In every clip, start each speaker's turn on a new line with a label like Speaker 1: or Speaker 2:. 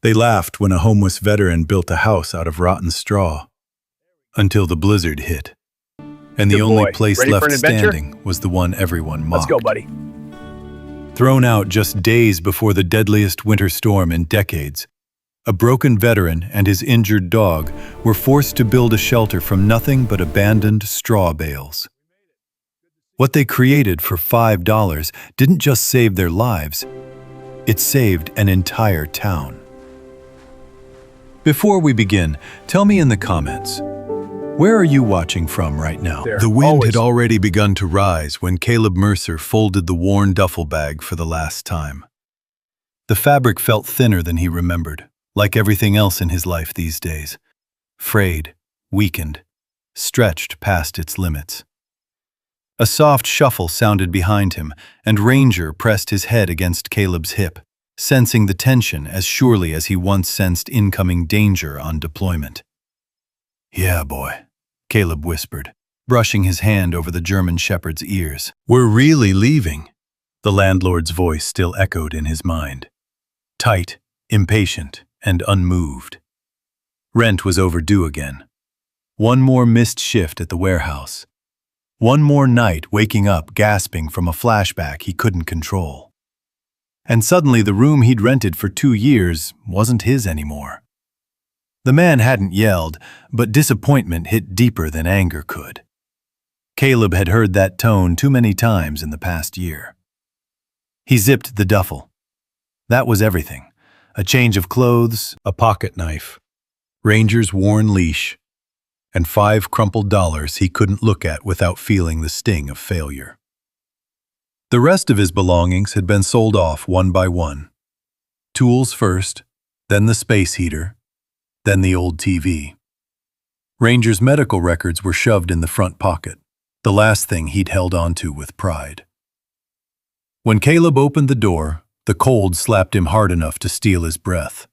Speaker 1: They laughed when a homeless veteran built a house out of rotten straw, until the blizzard hit, and the
Speaker 2: Good
Speaker 1: only
Speaker 2: boy.
Speaker 1: place
Speaker 2: Ready for
Speaker 1: left
Speaker 2: an adventure?
Speaker 1: standing was the one everyone
Speaker 2: Let's
Speaker 1: mocked.
Speaker 2: go, buddy.
Speaker 1: Thrown out just days before the deadliest winter storm in decades, a broken veteran and his injured dog were forced to build a shelter from nothing but abandoned straw bales. What they created for $5 didn't just save their lives, it saved an entire town. Before we begin, tell me in the comments, where are you watching from right now?
Speaker 2: There,
Speaker 1: The wind
Speaker 2: always.
Speaker 1: had already begun to rise when Caleb Mercer folded the worn duffel bag for the last time. The fabric felt thinner than he remembered, like everything else in his life these days. Frayed, weakened, stretched past its limits. A soft shuffle sounded behind him, and Ranger pressed his head against Caleb's hip, sensing the tension as surely as he once sensed incoming danger on deployment. "Yeah, boy," Caleb whispered, brushing his hand over the German shepherd's ears. "We're really leaving," the landlord's voice still echoed in his mind. Tight, impatient, and unmoved. Rent was overdue again. One more missed shift at the warehouse. One more night waking up gasping from a flashback he couldn't control. And suddenly the room he'd rented for 2 years wasn't his anymore. The man hadn't yelled, but disappointment hit deeper than anger could. Caleb had heard that tone too many times in the past year. He zipped the duffel. That was everything. A change of clothes, a pocket knife, Ranger's worn leash, and $5 crumpled dollars he couldn't look at without feeling the sting of failure. The rest of his belongings had been sold off one by one. Tools first, then the space heater, then the old TV. Ranger's medical records were shoved in the front pocket, the last thing he'd held onto with pride. When Caleb opened the door, the cold slapped him hard enough to steal his breath.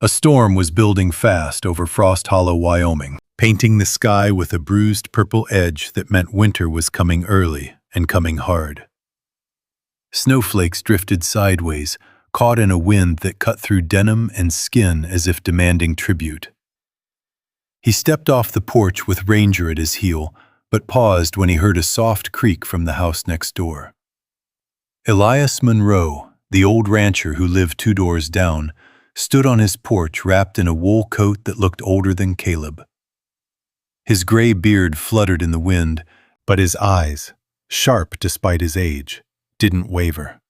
Speaker 1: A storm was building fast over Frost Hollow, Wyoming, painting the sky with a bruised purple edge that meant winter was coming early and coming hard. Snowflakes drifted sideways, caught in a wind that cut through denim and skin as if demanding tribute. He stepped off the porch with Ranger at his heel, but paused when he heard a soft creak from the house next door. Elias Monroe, the old rancher who lived 2 doors down, stood on his porch wrapped in a wool coat that looked older than Caleb. His gray beard fluttered in the wind, but his eyes, sharp despite his age, didn't waver.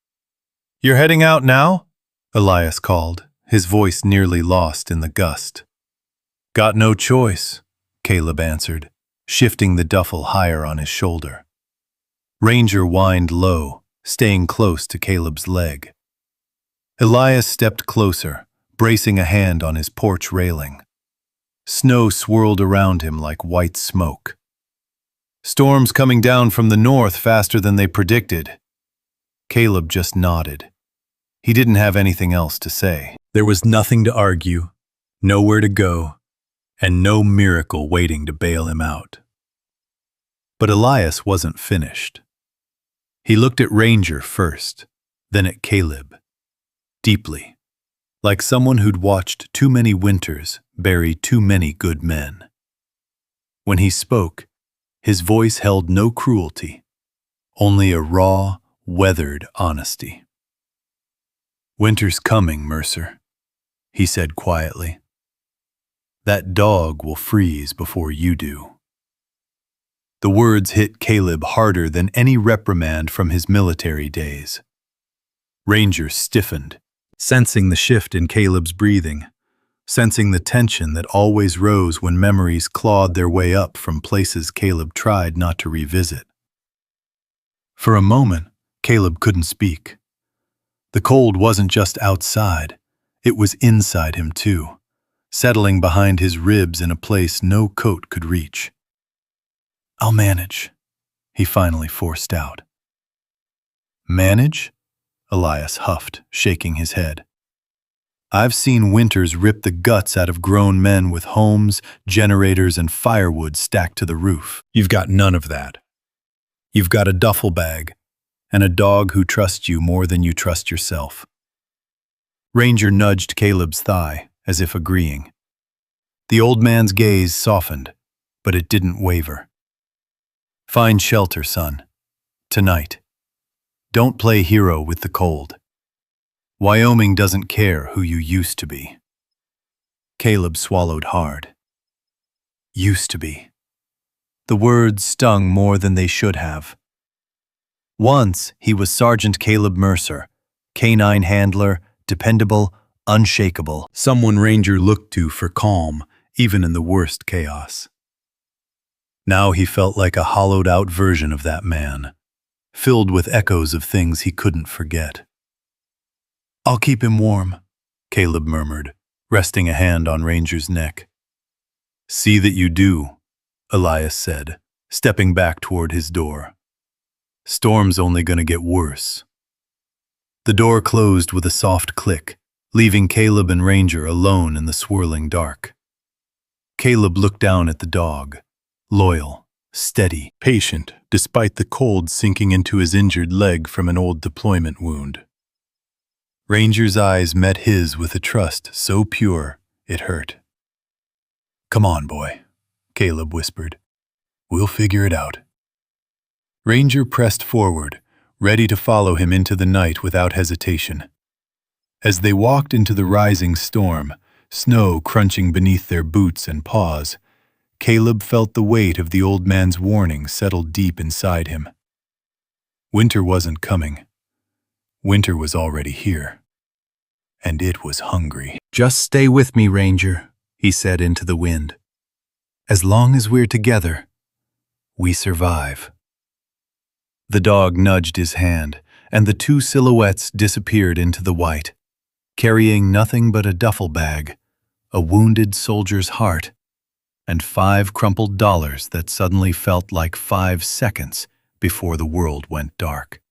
Speaker 1: "You're heading out now?" Elias called, his voice nearly lost in the gust. "Got no choice," Caleb answered, shifting the duffel higher on his shoulder. Ranger whined low, staying close to Caleb's leg. Elias stepped closer, bracing a hand on his porch railing. Snow swirled around him like white smoke. "Storm's coming down from the north faster than they predicted." Caleb just nodded. He didn't have anything else to say. There was nothing to argue, nowhere to go, and no miracle waiting to bail him out. But Elias wasn't finished. He looked at Ranger first, then at Caleb, deeply, like someone who'd watched too many winters bury too many good men. When he spoke, his voice held no cruelty, only a raw, weathered honesty. "Winter's coming, Mercer," he said quietly. "That dog will freeze before you do." The words hit Caleb harder than any reprimand from his military days. Ranger stiffened, sensing the shift in Caleb's breathing, sensing the tension that always rose when memories clawed their way up from places Caleb tried not to revisit. For a moment, Caleb couldn't speak. The cold wasn't just outside, it was inside him too, settling behind his ribs in a place no coat could reach. "I'll manage," he finally forced out. "Manage?" Elias huffed, shaking his head. "I've seen winters rip the guts out of grown men with homes, generators, and firewood stacked to the roof. You've got none of that. You've got a duffel bag, and a dog who trusts you more than you trust yourself. Ranger nudged Caleb's thigh, as if agreeing. The old man's gaze softened, but it didn't waver. Find shelter, son. Tonight. Don't play hero with the cold. Wyoming doesn't care who you used to be. Caleb swallowed hard. Used to be. The words stung more than they should have. Once, he was Sergeant Caleb Mercer, canine handler, dependable, unshakable, someone Ranger looked to for calm, even in the worst chaos. Now he felt like a hollowed-out version of that man, filled with echoes of things he couldn't forget. "I'll keep him warm," Caleb murmured, resting a hand on Ranger's neck. "See that you do," Elias said, stepping back toward his door. "Storm's only gonna get worse." The door closed with a soft click, leaving Caleb and Ranger alone in the swirling dark. Caleb looked down at the dog, loyal, steady, patient, despite the cold sinking into his injured leg from an old deployment wound. Ranger's eyes met his with a trust so pure it hurt. "Come on, boy," Caleb whispered. "We'll figure it out." Ranger pressed forward, ready to follow him into the night without hesitation. As they walked into the rising storm, snow crunching beneath their boots and paws, Caleb felt the weight of the old man's warning settle deep inside him. Winter wasn't coming. Winter was already here. And it was hungry. "Just stay with me, Ranger," he said into the wind. "As long as we're together, we survive." The dog nudged his hand, and the two silhouettes disappeared into the white, carrying nothing but a duffel bag, a wounded soldier's heart, and 5 crumpled dollars that suddenly felt like 5 seconds before the world went dark.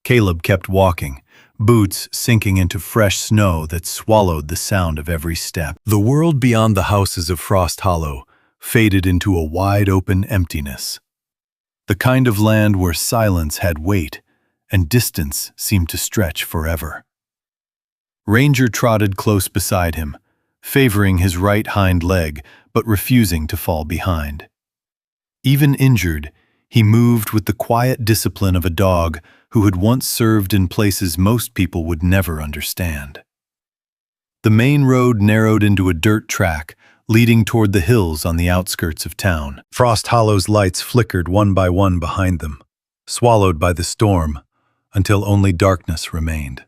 Speaker 1: Caleb kept walking, boots sinking into fresh snow that swallowed the sound of every step. The world beyond the houses of Frost Hollow faded into a wide-open emptiness. The kind of land where silence had weight and distance seemed to stretch forever. Ranger trotted close beside him, favoring his right hind leg but refusing to fall behind. Even injured, he moved with the quiet discipline of a dog who had once served in places most people would never understand. The main road narrowed into a dirt track, leading toward the hills on the outskirts of town. Frost Hollow's lights flickered one by one behind them, swallowed by the storm, until only darkness remained.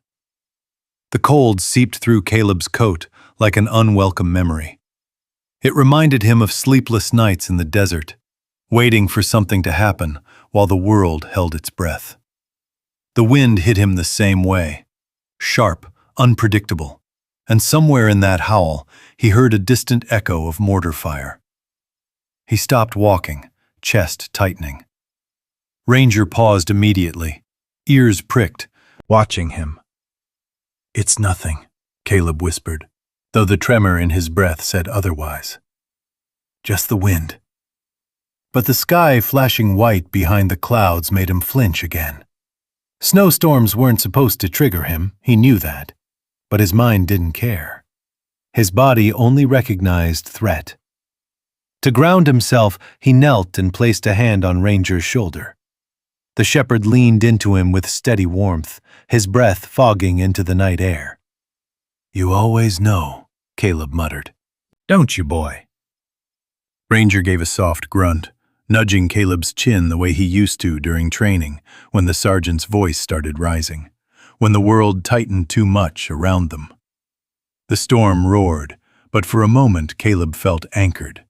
Speaker 1: The cold seeped through Caleb's coat like an unwelcome memory. It reminded him of sleepless nights in the desert, waiting for something to happen while the world held its breath. The wind hit him the same way, sharp, unpredictable, and somewhere in that howl he heard a distant echo of mortar fire. He stopped walking, chest tightening. Ranger paused immediately, ears pricked, watching him. "It's nothing," Caleb whispered, though the tremor in his breath said otherwise. "Just the wind." But the sky flashing white behind the clouds made him flinch again. Snowstorms weren't supposed to trigger him, he knew that, but his mind didn't care. His body only recognized threat. To ground himself, he knelt and placed a hand on Ranger's shoulder. The shepherd leaned into him with steady warmth, his breath fogging into the night air. "You always know," Caleb muttered. "Don't you, boy?" Ranger gave a soft grunt, nudging Caleb's chin the way he used to during training, when the sergeant's voice started rising, when the world tightened too much around them. The storm roared, but for a moment Caleb felt anchored.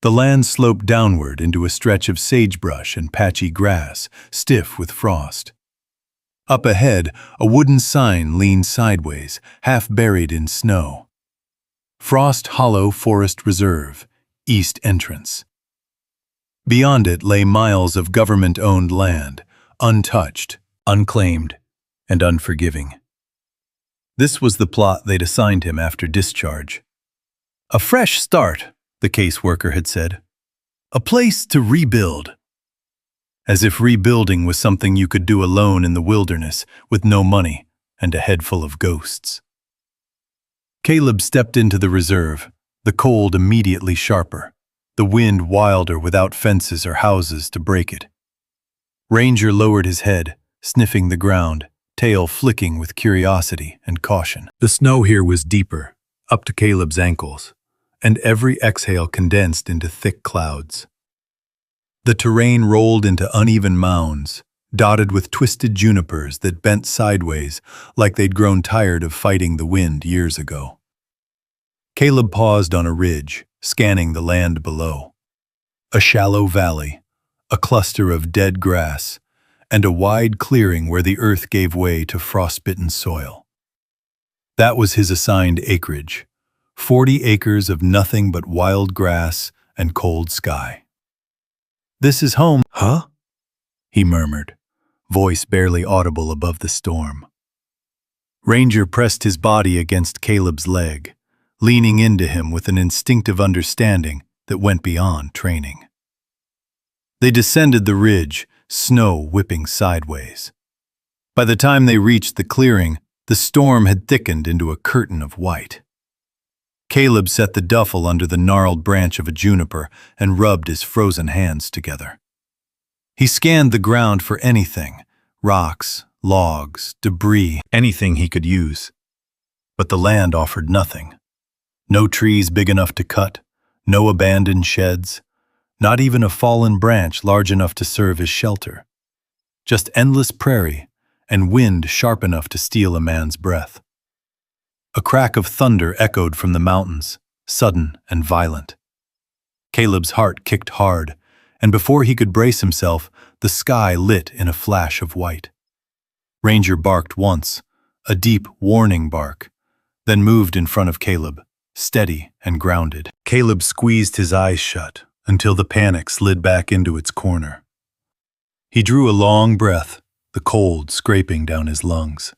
Speaker 1: The land sloped downward into a stretch of sagebrush and patchy grass, stiff with frost. Up ahead, a wooden sign leaned sideways, half buried in snow. Frost Hollow Forest Reserve, East Entrance. Beyond it lay miles of government-owned land, untouched, unclaimed, and unforgiving. This was the plot they'd assigned him after discharge. "A fresh start," the caseworker had said. "A place to rebuild." As if rebuilding was something you could do alone in the wilderness, with no money, and a head full of ghosts. Caleb stepped into the reserve, the cold immediately sharper, the wind wilder without fences or houses to break it. Ranger lowered his head, sniffing the ground, tail flicking with curiosity and caution. The snow here was deeper, up to Caleb's ankles, and every exhale condensed into thick clouds. The terrain rolled into uneven mounds, dotted with twisted junipers that bent sideways like they'd grown tired of fighting the wind years ago. Caleb paused on a ridge, scanning the land below. A shallow valley, a cluster of dead grass, and a wide clearing where the earth gave way to frostbitten soil. That was his assigned acreage, 40 acres of nothing but wild grass and cold sky. "This is home." "Huh?" he murmured, voice barely audible above the storm. Ranger pressed his body against Caleb's leg, leaning into him with an instinctive understanding that went beyond training. They descended the ridge, snow whipping sideways. By the time they reached the clearing, the storm had thickened into a curtain of white. Caleb set the duffel under the gnarled branch of a juniper and rubbed his frozen hands together. He scanned the ground for anything, rocks, logs, debris, anything he could use. But the land offered nothing. No trees big enough to cut, no abandoned sheds, not even a fallen branch large enough to serve as shelter. Just endless prairie and wind sharp enough to steal a man's breath. A crack of thunder echoed from the mountains, sudden and violent. Caleb's heart kicked hard, and before he could brace himself, the sky lit in a flash of white. Ranger barked once, a deep, warning bark, then moved in front of Caleb, steady and grounded. Caleb squeezed his eyes shut until the panic slid back into its corner. He drew a long breath, the cold scraping down his lungs.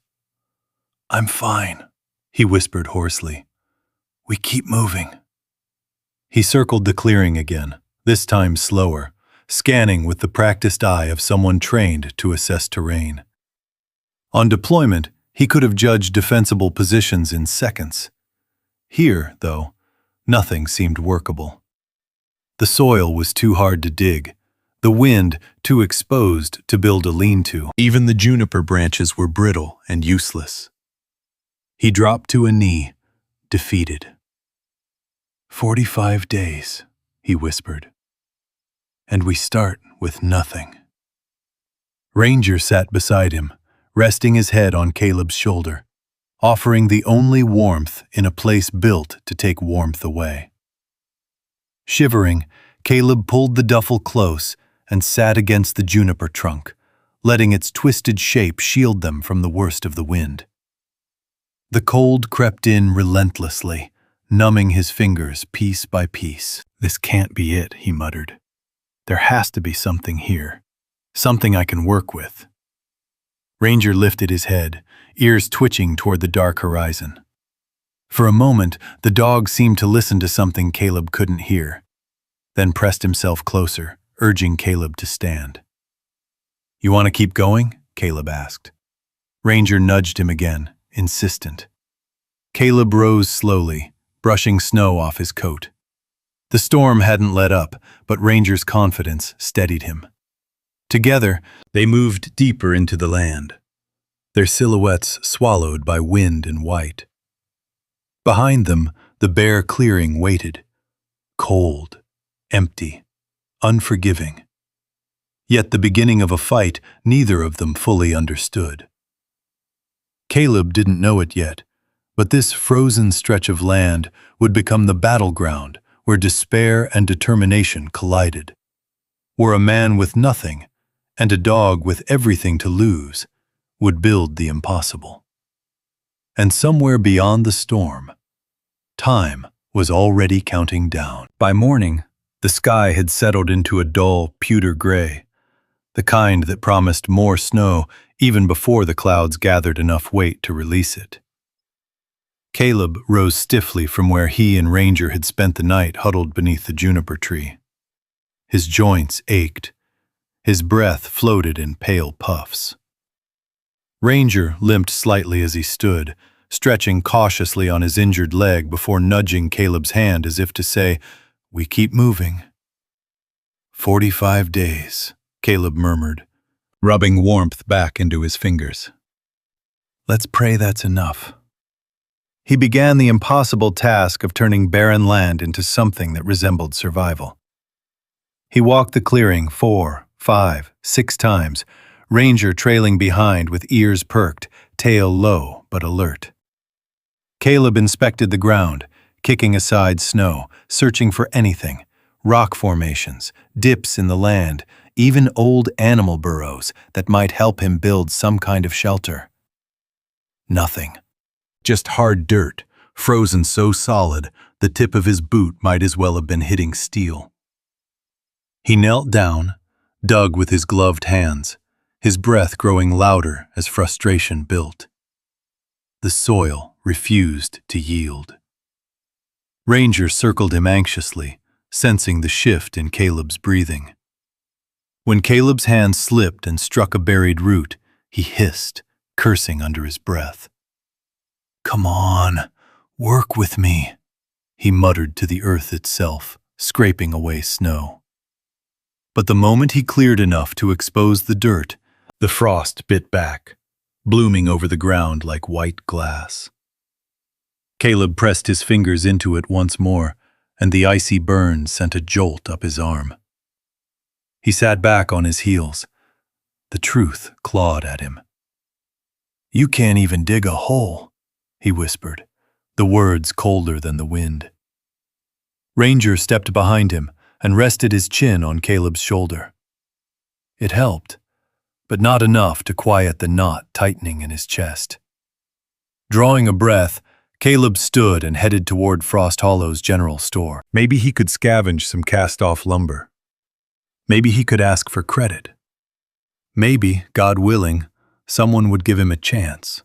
Speaker 1: "I'm fine," he whispered hoarsely. "We keep moving." He circled the clearing again, this time slower, scanning with the practiced eye of someone trained to assess terrain. On deployment, he could have judged defensible positions in seconds. Here, though, nothing seemed workable. The soil was too hard to dig, the wind too exposed to build a lean-to. Even the juniper branches were brittle and useless. He dropped to a knee, defeated. 45 days, he whispered. And we start with nothing. Ranger sat beside him, resting his head on Caleb's shoulder, offering the only warmth in a place built to take warmth away. Shivering, Caleb pulled the duffel close and sat against the juniper trunk, letting its twisted shape shield them from the worst of the wind. The cold crept in relentlessly, numbing his fingers piece by piece. "This can't be it," he muttered. "There has to be something here, something I can work with." Ranger lifted his head, ears twitching toward the dark horizon. For a moment, the dog seemed to listen to something Caleb couldn't hear, then pressed himself closer, urging Caleb to stand. "You want to keep going?" Caleb asked. Ranger nudged him again, insistent. Caleb rose slowly, brushing snow off his coat. The storm hadn't let up, but Ranger's confidence steadied him. Together, they moved deeper into the land, their silhouettes swallowed by wind and white. Behind them, the bare clearing waited, cold, empty, unforgiving. Yet the beginning of a fight neither of them fully understood. Caleb didn't know it yet, but this frozen stretch of land would become the battleground where despair and determination collided, where a man with nothing and a dog with everything to lose would build the impossible. And somewhere beyond the storm, time was already counting down. By morning, the sky had settled into a dull, pewter gray, the kind that promised more snow even before the clouds gathered enough weight to release it. Caleb rose stiffly from where he and Ranger had spent the night huddled beneath the juniper tree. His joints ached. His breath floated in pale puffs. Ranger limped slightly as he stood, stretching cautiously on his injured leg before nudging Caleb's hand as if to say, "We keep moving." 45 days, Caleb murmured, rubbing warmth back into his fingers. Let's pray that's enough. He began the impossible task of turning barren land into something that resembled survival. He walked the clearing 4, 5, 6 times, Ranger trailing behind with ears perked, tail low but alert. Caleb inspected the ground, kicking aside snow, searching for anything, rock formations, dips in the land, even old animal burrows that might help him build some kind of shelter. Nothing. Just hard dirt, frozen so solid the tip of his boot might as well have been hitting steel. He knelt down, dug with his gloved hands, his breath growing louder as frustration built. The soil refused to yield. Ranger circled him anxiously, sensing the shift in Caleb's breathing. When Caleb's hand slipped and struck a buried root, he hissed, cursing under his breath. "Come on, work with me," he muttered to the earth itself, scraping away snow. But the moment he cleared enough to expose the dirt, the frost bit back, blooming over the ground like white glass. Caleb pressed his fingers into it once more, and the icy burn sent a jolt up his arm. He sat back on his heels. The truth clawed at him. "You can't even dig a hole," he whispered, the words colder than the wind. Ranger stepped behind him and rested his chin on Caleb's shoulder. It helped, but not enough to quiet the knot tightening in his chest. Drawing a breath, Caleb stood and headed toward Frost Hollow's general store. Maybe he could scavenge some cast-off lumber. Maybe he could ask for credit. Maybe, God willing, someone would give him a chance.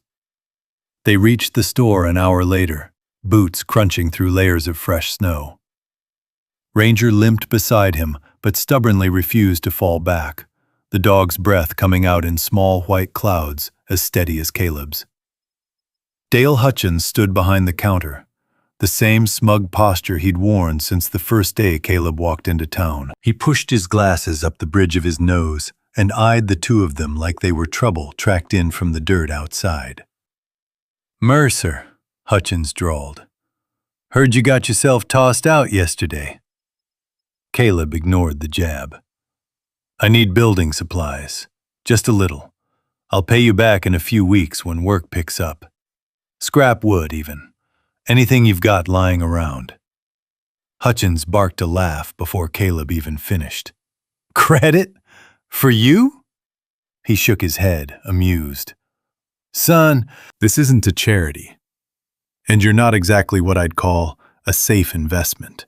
Speaker 1: They reached the store an hour later, boots crunching through layers of fresh snow. Ranger limped beside him, but stubbornly refused to fall back, the dog's breath coming out in small white clouds as steady as Caleb's. Dale Hutchins stood behind the counter, the same smug posture he'd worn since the first day Caleb walked into town. He pushed his glasses up the bridge of his nose and eyed the two of them like they were trouble tracked in from the dirt outside. "Mercer," Hutchins drawled. "Heard you got yourself tossed out yesterday." Caleb ignored the jab. "I need building supplies. Just a little. I'll pay you back in a few weeks when work picks up. Scrap wood, even. Anything you've got lying around." Hutchins barked a laugh before Caleb even finished. "Credit? For you?" He shook his head, amused. "Son, this isn't a charity. And you're not exactly what I'd call a safe investment."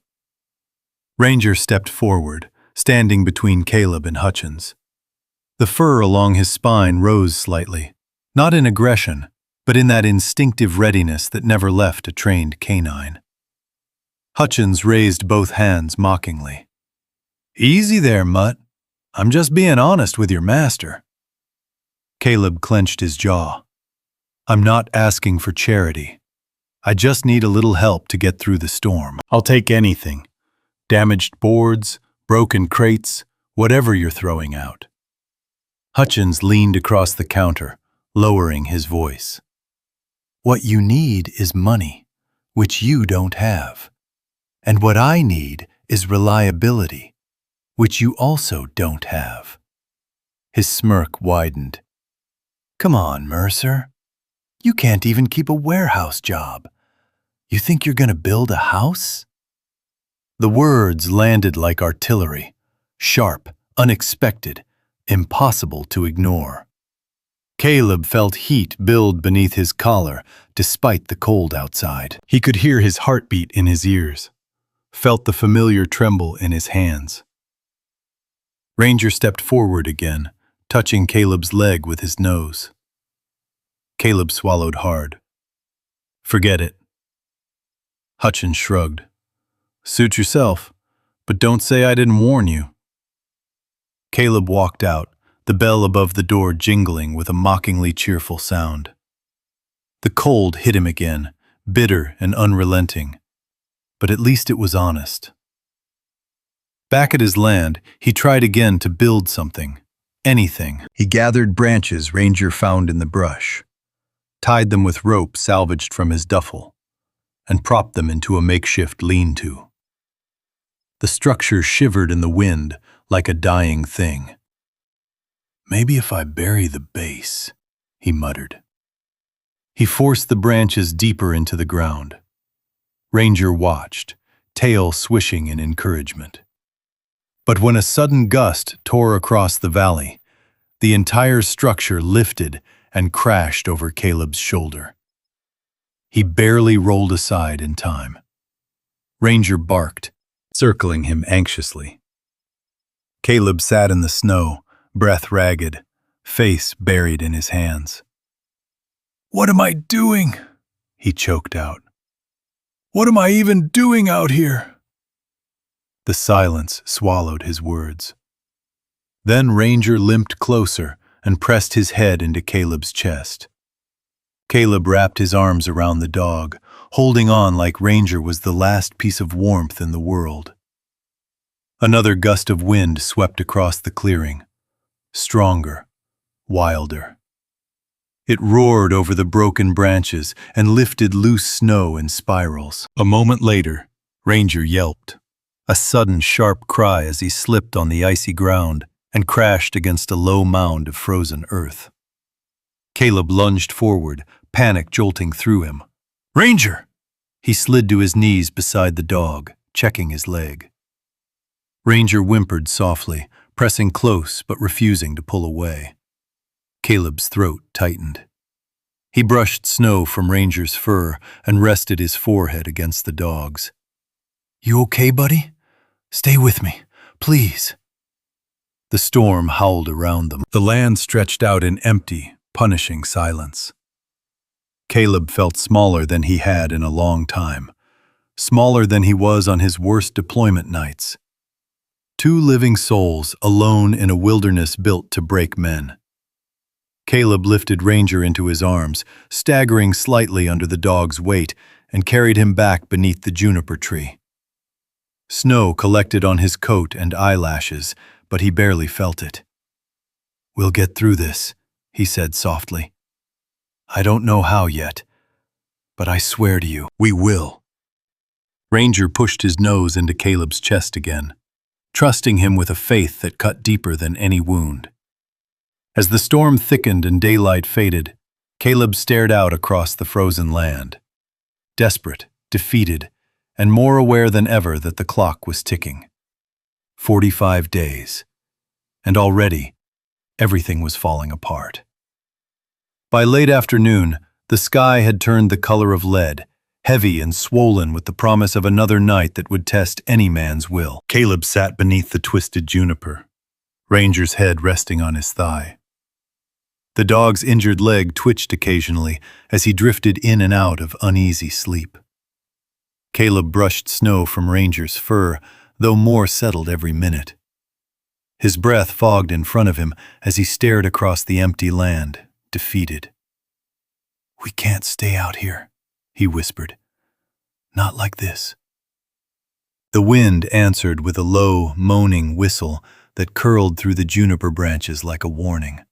Speaker 1: Ranger stepped forward, standing between Caleb and Hutchins. The fur along his spine rose slightly, not in aggression, but in that instinctive readiness that never left a trained canine. Hutchins raised both hands mockingly. "Easy there, Mutt. I'm just being honest with your master." Caleb clenched his jaw. "I'm not asking for charity. I just need a little help to get through the storm. I'll take anything. Damaged boards, broken crates, whatever you're throwing out." Hutchins leaned across the counter, lowering his voice. "What you need is money, which you don't have. And what I need is reliability, which you also don't have." His smirk widened. "Come on, Mercer. You can't even keep a warehouse job. You think you're going to build a house?" The words landed like artillery, sharp, unexpected, impossible to ignore. Caleb felt heat build beneath his collar despite the cold outside. He could hear his heartbeat in his ears, felt the familiar tremble in his hands. Ranger stepped forward again, touching Caleb's leg with his nose. Caleb swallowed hard. "Forget it." Hutchins shrugged. "Suit yourself, but don't say I didn't warn you." Caleb walked out, the bell above the door jingling with a mockingly cheerful sound. The cold hit him again, bitter and unrelenting, but at least it was honest. Back at his land, he tried again to build something, anything. He gathered branches Ranger found in the brush, tied them with rope salvaged from his duffel, and propped them into a makeshift lean-to. The structure shivered in the wind like a dying thing. "Maybe if I bury the base," he muttered. He forced the branches deeper into the ground. Ranger watched, tail swishing in encouragement. But when a sudden gust tore across the valley, the entire structure lifted and crashed over Caleb's shoulder. He barely rolled aside in time. Ranger barked, circling him anxiously. Caleb sat in the snow, breath ragged, face buried in his hands. "What am I doing?" he choked out. "What am I even doing out here?" The silence swallowed his words. Then Ranger limped closer and pressed his head into Caleb's chest. Caleb wrapped his arms around the dog, holding on like Ranger was the last piece of warmth in the world. Another gust of wind swept across the clearing, stronger, wilder. It roared over the broken branches and lifted loose snow in spirals. A moment later, Ranger yelped, a sudden sharp cry as he slipped on the icy ground and crashed against a low mound of frozen earth. Caleb lunged forward, panic jolting through him. "Ranger!" He slid to his knees beside the dog, checking his leg. Ranger whimpered softly, pressing close but refusing to pull away. Caleb's throat tightened. He brushed snow from Ranger's fur and rested his forehead against the dog's. "You okay, buddy? Stay with me, please." The storm howled around them. The land stretched out in empty, punishing silence. Caleb felt smaller than he had in a long time, smaller than he was on his worst deployment nights. Two living souls alone in a wilderness built to break men. Caleb lifted Ranger into his arms, staggering slightly under the dog's weight, and carried him back beneath the juniper tree. Snow collected on his coat and eyelashes, but he barely felt it. "We'll get through this," he said softly. "I don't know how yet, but I swear to you, we will." Ranger pushed his nose into Caleb's chest again, trusting him with a faith that cut deeper than any wound. As the storm thickened and daylight faded, Caleb stared out across the frozen land, desperate, defeated, and more aware than ever that the clock was ticking. 45 days, and already everything was falling apart. By late afternoon, the sky had turned the color of lead, heavy and swollen with the promise of another night that would test any man's will. Caleb sat beneath the twisted juniper, Ranger's head resting on his thigh. The dog's injured leg twitched occasionally as he drifted in and out of uneasy sleep. Caleb brushed snow from Ranger's fur, though more settled every minute. His breath fogged in front of him as he stared across the empty land, defeated. "We can't stay out here," he whispered. "Not like this." The wind answered with a low, moaning whistle that curled through the juniper branches like a warning.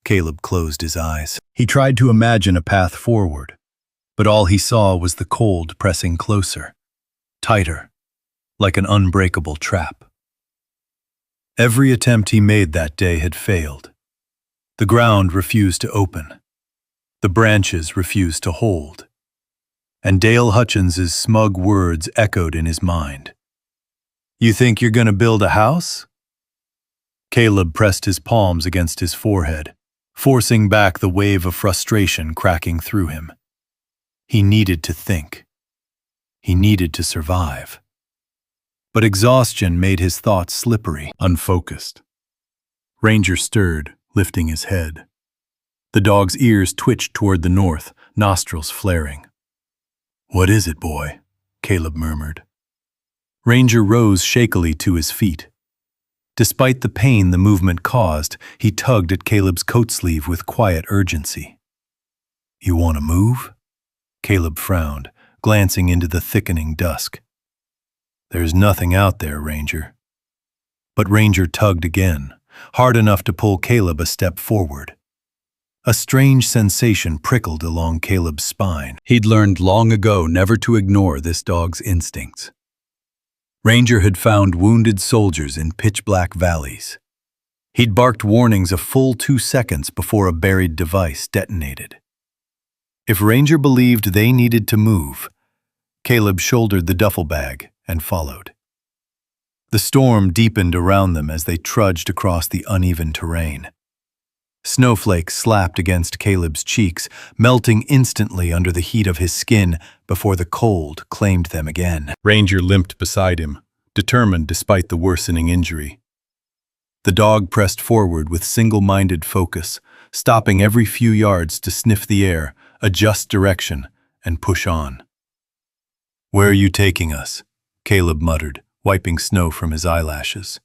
Speaker 1: Caleb closed his eyes. He tried to imagine a path forward, but all he saw was the cold pressing closer, tighter, like an unbreakable trap. Every attempt he made that day had failed. The ground refused to open. The branches refused to hold. And Dale Hutchins's smug words echoed in his mind. "You think you're going to build a house?" Caleb pressed his palms against his forehead, forcing back the wave of frustration cracking through him. He needed to think. He needed to survive. But exhaustion made his thoughts slippery, unfocused. Ranger stirred, lifting his head. The dog's ears twitched toward the north, nostrils flaring. "What is it, boy?" Caleb murmured. Ranger rose shakily to his feet. Despite the pain the movement caused, he tugged at Caleb's coat sleeve with quiet urgency. "You want to move?" Caleb frowned, glancing into the thickening dusk. "There's nothing out there, Ranger." But Ranger tugged again, hard enough to pull Caleb a step forward. A strange sensation prickled along Caleb's spine. He'd learned long ago never to ignore this dog's instincts. Ranger had found wounded soldiers in pitch-black valleys. He'd barked warnings a full 2 seconds before a buried device detonated. If Ranger believed they needed to move, Caleb shouldered the duffel bag and followed. The storm deepened around them as they trudged across the uneven terrain. Snowflakes slapped against Caleb's cheeks, melting instantly under the heat of his skin before the cold claimed them again. Ranger limped beside him, determined despite the worsening injury. The dog pressed forward with single-minded focus, stopping every few yards to sniff the air, adjust direction, and push on. "Where are you taking us?" Caleb muttered, wiping snow from his eyelashes.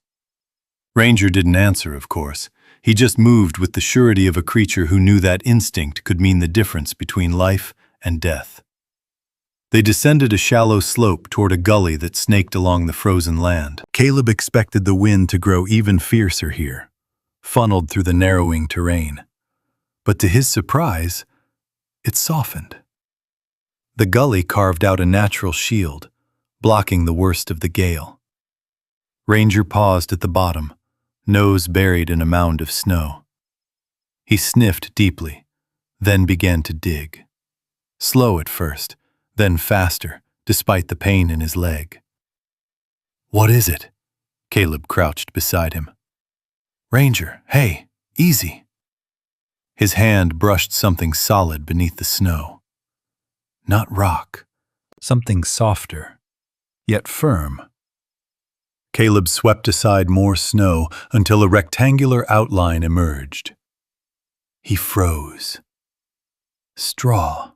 Speaker 1: Ranger didn't answer, of course. He just moved with the surety of a creature who knew that instinct could mean the difference between life and death. They descended a shallow slope toward a gully that snaked along the frozen land. Caleb expected the wind to grow even fiercer here, funneled through the narrowing terrain. But to his surprise, it softened. The gully carved out a natural shield, blocking the worst of the gale. Ranger paused at the bottom, nose buried in a mound of snow. He sniffed deeply, then began to dig. Slow at first, then faster, despite the pain in his leg. "What is it?" Caleb crouched beside him. "Ranger, hey, easy." His hand brushed something solid beneath the snow. Not rock, something softer, yet firm. Caleb swept aside more snow until a rectangular outline emerged. He froze. Straw.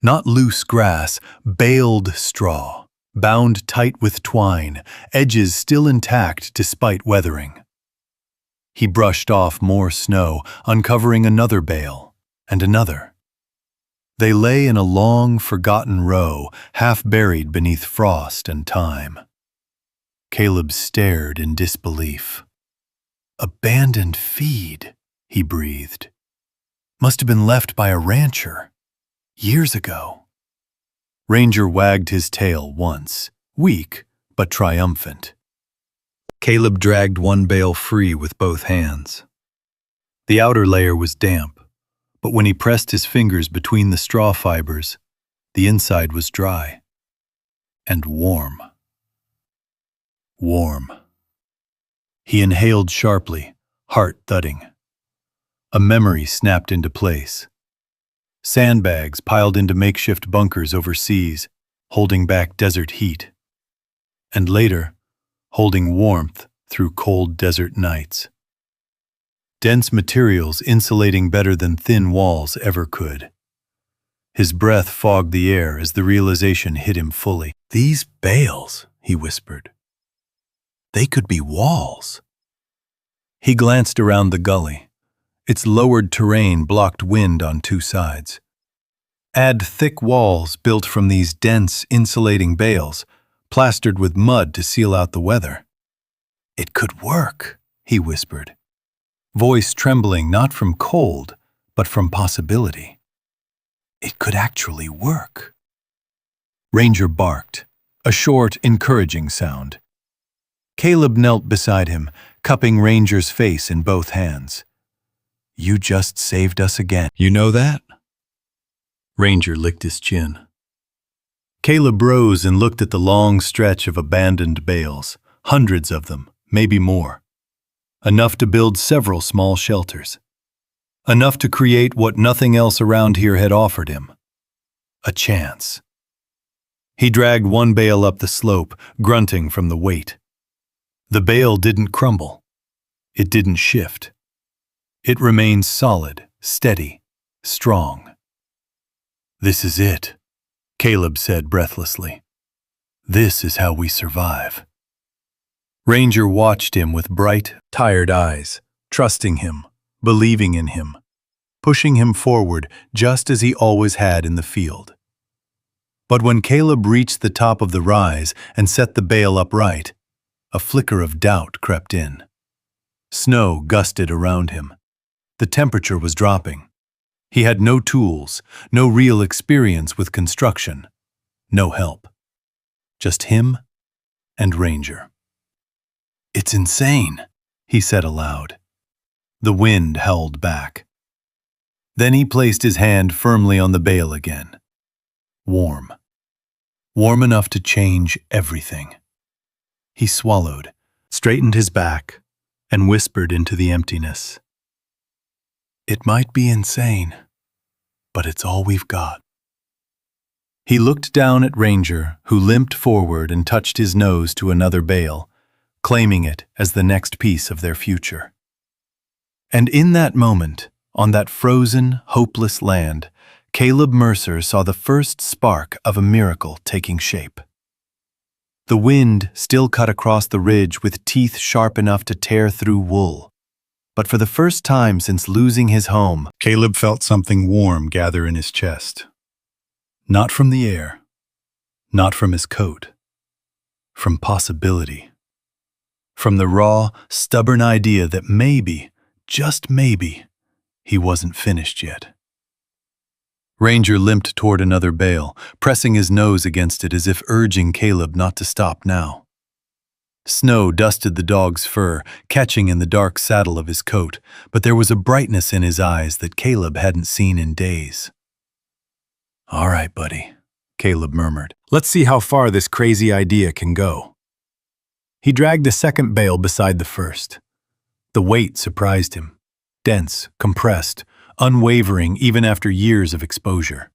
Speaker 1: Not loose grass, baled straw, bound tight with twine, edges still intact despite weathering. He brushed off more snow, uncovering another bale, and another. They lay in a long, forgotten row, half buried beneath frost and time. Caleb stared in disbelief. "Abandoned feed," he breathed. "Must have been left by a rancher. Years ago." Ranger wagged his tail once, weak but triumphant. Caleb dragged one bale free with both hands. The outer layer was damp, but when he pressed his fingers between the straw fibers, the inside was dry and warm. Warm. He inhaled sharply, heart thudding. A memory snapped into place. Sandbags piled into makeshift bunkers overseas, holding back desert heat. And later, holding warmth through cold desert nights. Dense materials insulating better than thin walls ever could. His breath fogged the air as the realization hit him fully. "These bales," he whispered. "They could be walls." He glanced around the gully. Its lowered terrain blocked wind on 2 sides. Add thick walls built from these dense, insulating bales, plastered with mud to seal out the weather. "It could work," he whispered, voice trembling not from cold, but from possibility. "It could actually work." Ranger barked, a short, encouraging sound. Caleb knelt beside him, cupping Ranger's face in both hands. "You just saved us again. You know that?" Ranger licked his chin. Caleb rose and looked at the long stretch of abandoned bales, hundreds of them, maybe more. Enough to build several small shelters. Enough to create what nothing else around here had offered him. A chance. He dragged one bale up the slope, grunting from the weight. The bale didn't crumble. It didn't shift. It remained solid, steady, strong. "This is it," Caleb said breathlessly. "This is how we survive." Ranger watched him with bright, tired eyes, trusting him, believing in him, pushing him forward just as he always had in the field. But when Caleb reached the top of the rise and set the bale upright, a flicker of doubt crept in. Snow gusted around him. The temperature was dropping. He had no tools, no real experience with construction, no help. Just him and Ranger. "It's insane," he said aloud. The wind howled back. Then he placed his hand firmly on the bale again. Warm. Warm enough to change everything. He swallowed, straightened his back, and whispered into the emptiness. "It might be insane, but it's all we've got." He looked down at Ranger, who limped forward and touched his nose to another bale, claiming it as the next piece of their future. And in that moment, on that frozen, hopeless land, Caleb Mercer saw the first spark of a miracle taking shape. The wind still cut across the ridge with teeth sharp enough to tear through wool. But for the first time since losing his home, Caleb felt something warm gather in his chest. Not from the air, not from his coat, from possibility. From the raw, stubborn idea that maybe, just maybe, he wasn't finished yet. Ranger limped toward another bale, pressing his nose against it as if urging Caleb not to stop now. Snow dusted the dog's fur, catching in the dark saddle of his coat, but there was a brightness in his eyes that Caleb hadn't seen in days. "All right, buddy," Caleb murmured. "Let's see how far this crazy idea can go." He dragged the second bale beside the first. The weight surprised him. Dense, compressed, unwavering even after years of exposure.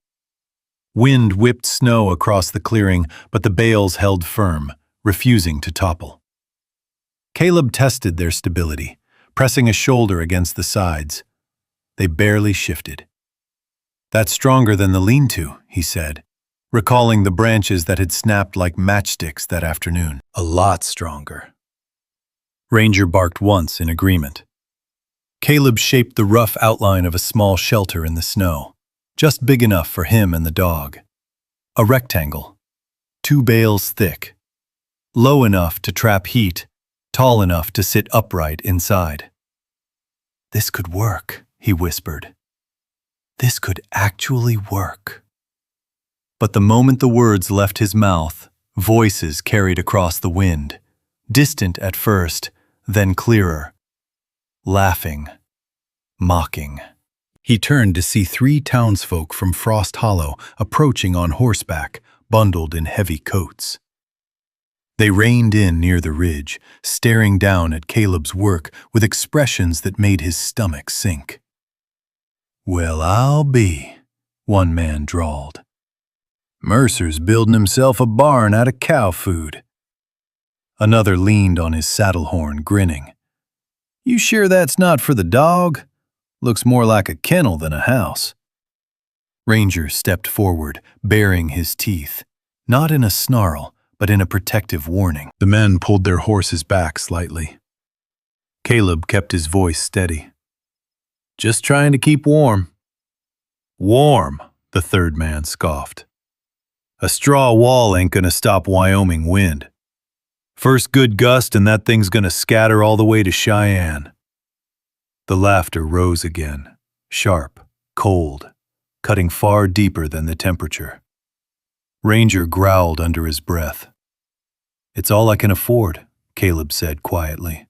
Speaker 1: Wind whipped snow across the clearing, but the bales held firm, refusing to topple. Caleb tested their stability, pressing a shoulder against the sides. They barely shifted. "That's stronger than the lean-to," he said, recalling the branches that had snapped like matchsticks that afternoon. "A lot stronger." Ranger barked once in agreement. Caleb shaped the rough outline of a small shelter in the snow, just big enough for him and the dog. A rectangle, 2 bales thick, low enough to trap heat, tall enough to sit upright inside. "This could work," he whispered. "This could actually work." But the moment the words left his mouth, voices carried across the wind, distant at first, then clearer. Laughing, mocking. He turned to see 3 townsfolk from Frost Hollow approaching on horseback, bundled in heavy coats. They reined in near the ridge, staring down at Caleb's work with expressions that made his stomach sink. "Well, I'll be," one man drawled. "Mercer's building himself a barn out of cow food." Another leaned on his saddle horn, grinning. "You sure that's not for the dog? Looks more like a kennel than a house." Ranger stepped forward, baring his teeth, not in a snarl, but in a protective warning. The men pulled their horses back slightly. Caleb kept his voice steady. "Just trying to keep warm." "Warm," the third man scoffed. "A straw wall ain't gonna stop Wyoming wind. First good gust and that thing's gonna scatter all the way to Cheyenne." The laughter rose again, sharp, cold, cutting far deeper than the temperature. Ranger growled under his breath. "It's all I can afford," Caleb said quietly.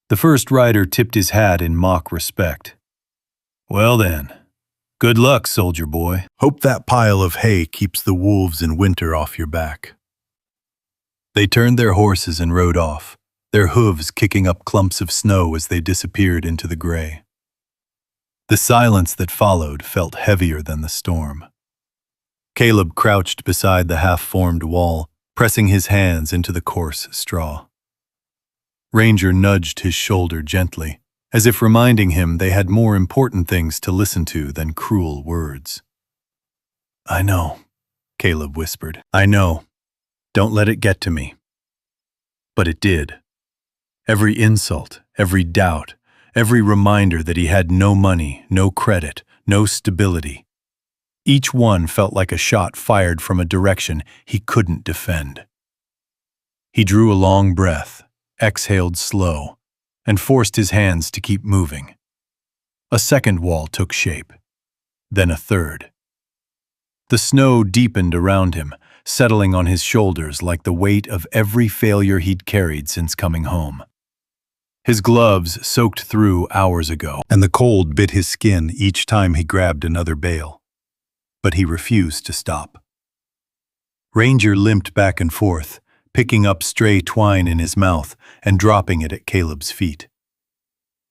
Speaker 1: The first rider tipped his hat in mock respect. "Well then, good luck, soldier boy. Hope that pile of hay keeps the wolves in winter off your back." They turned their horses and rode off, their hooves kicking up clumps of snow as they disappeared into the gray. The silence that followed felt heavier than the storm. Caleb crouched beside the half-formed wall, pressing his hands into the coarse straw. Ranger nudged his shoulder gently, as if reminding him they had more important things to listen to than cruel words. "I know," Caleb whispered. "I know. Don't let it get to me." But it did. Every insult, every doubt, every reminder that he had no money, no credit, no stability. Each one felt like a shot fired from a direction he couldn't defend. He drew a long breath, exhaled slow, and forced his hands to keep moving. A second wall took shape, then a third. The snow deepened around him, settling on his shoulders like the weight of every failure he'd carried since coming home. His gloves soaked through hours ago, and the cold bit his skin each time he grabbed another bale. But he refused to stop. Ranger limped back and forth, picking up stray twine in his mouth and dropping it at Caleb's feet.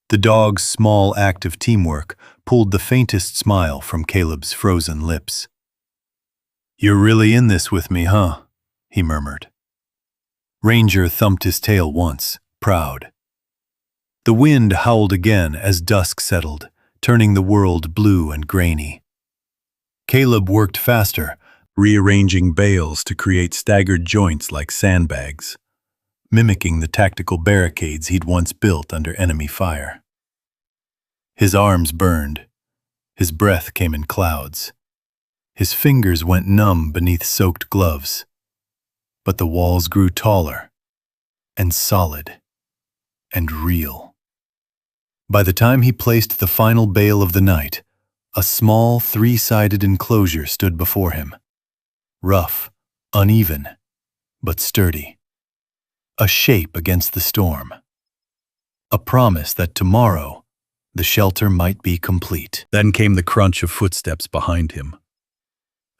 Speaker 1: The dog's small act of teamwork pulled the faintest smile from Caleb's frozen lips. "You're really in this with me, huh?" he murmured. Ranger thumped his tail once, proud. The wind howled again as dusk settled, turning the world blue and grainy. Caleb worked faster, rearranging bales to create staggered joints like sandbags, mimicking the tactical barricades he'd once built under enemy fire. His arms burned. His breath came in clouds. His fingers went numb beneath soaked gloves. But the walls grew taller, and solid, and real. By the time he placed the final bale of the night, a small three-sided enclosure stood before him. Rough, uneven, but sturdy. A shape against the storm. A promise that tomorrow the shelter might be complete. Then came the crunch of footsteps behind him.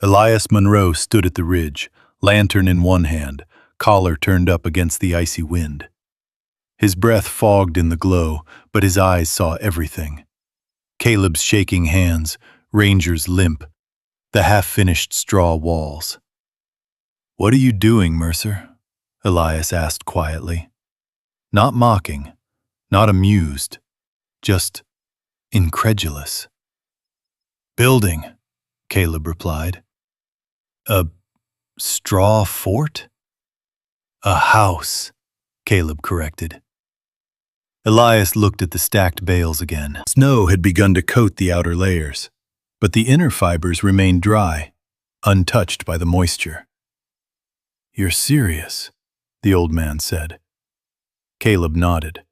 Speaker 1: Elias Monroe stood at the ridge, lantern in one hand, collar turned up against the icy wind. His breath fogged in the glow, but his eyes saw everything. Caleb's shaking hands, Ranger's limp, the half-finished straw walls. "What are you doing, Mercer?" Elias asked quietly. Not mocking, not amused, just incredulous. "Building," Caleb replied. "A straw fort?" "A house," Caleb corrected. Elias looked at the stacked bales again. Snow had begun to coat the outer layers, but the inner fibers remained dry, untouched by the moisture. "You're serious," the old man said. Caleb nodded.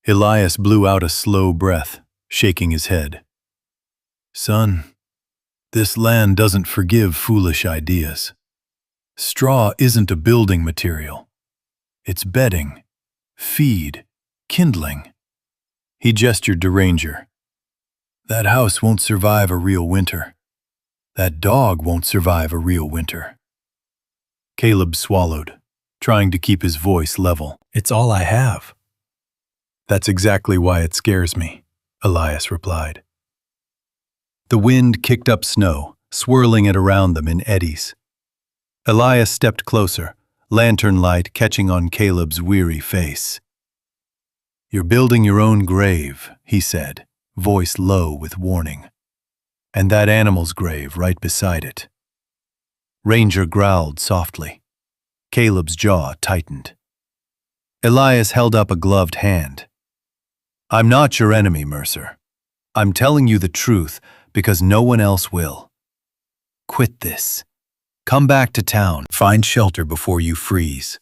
Speaker 1: Elias blew out a slow breath, shaking his head. "Son, this land doesn't forgive foolish ideas. Straw isn't a building material. It's bedding, feed, kindling." He gestured to Ranger. "That house won't survive a real winter. That dog won't survive a real winter." Caleb swallowed, trying to keep his voice level. "It's all I have." "That's exactly why it scares me," Elias replied. The wind kicked up snow, swirling it around them in eddies. Elias stepped closer, lantern light catching on Caleb's weary face. "You're building your own grave," he said, voice low with warning. "And that animal's grave right beside it." Ranger growled softly. Caleb's jaw tightened. Elias held up a gloved hand. "I'm not your enemy, Mercer. I'm telling you the truth because no one else will. Quit this. Come back to town. Find shelter before you freeze."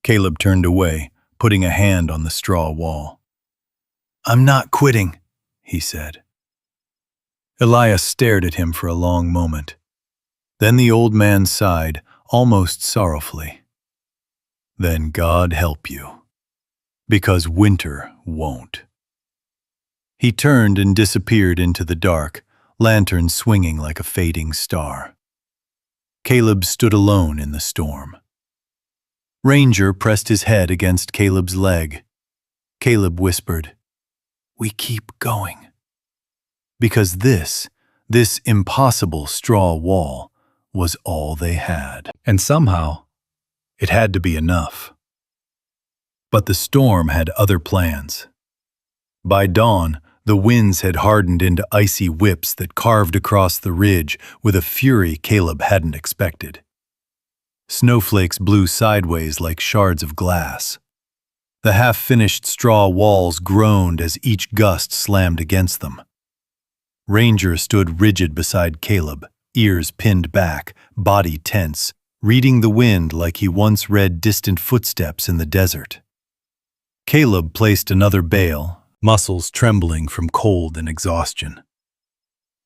Speaker 1: Caleb turned away, putting a hand on the straw wall. "I'm not quitting," he said. Elias stared at him for a long moment. Then the old man sighed, almost sorrowfully. "Then God help you, because winter won't." He turned and disappeared into the dark, lantern swinging like a fading star. Caleb stood alone in the storm. Ranger pressed his head against Caleb's leg. Caleb whispered, "We keep going." Because this impossible straw wall was all they had. And somehow, it had to be enough. But the storm had other plans. By dawn, the winds had hardened into icy whips that carved across the ridge with a fury Caleb hadn't expected. Snowflakes blew sideways like shards of glass. The half-finished straw walls groaned as each gust slammed against them. Ranger stood rigid beside Caleb, ears pinned back, body tense, reading the wind like he once read distant footsteps in the desert. Caleb placed another bale, muscles trembling from cold and exhaustion.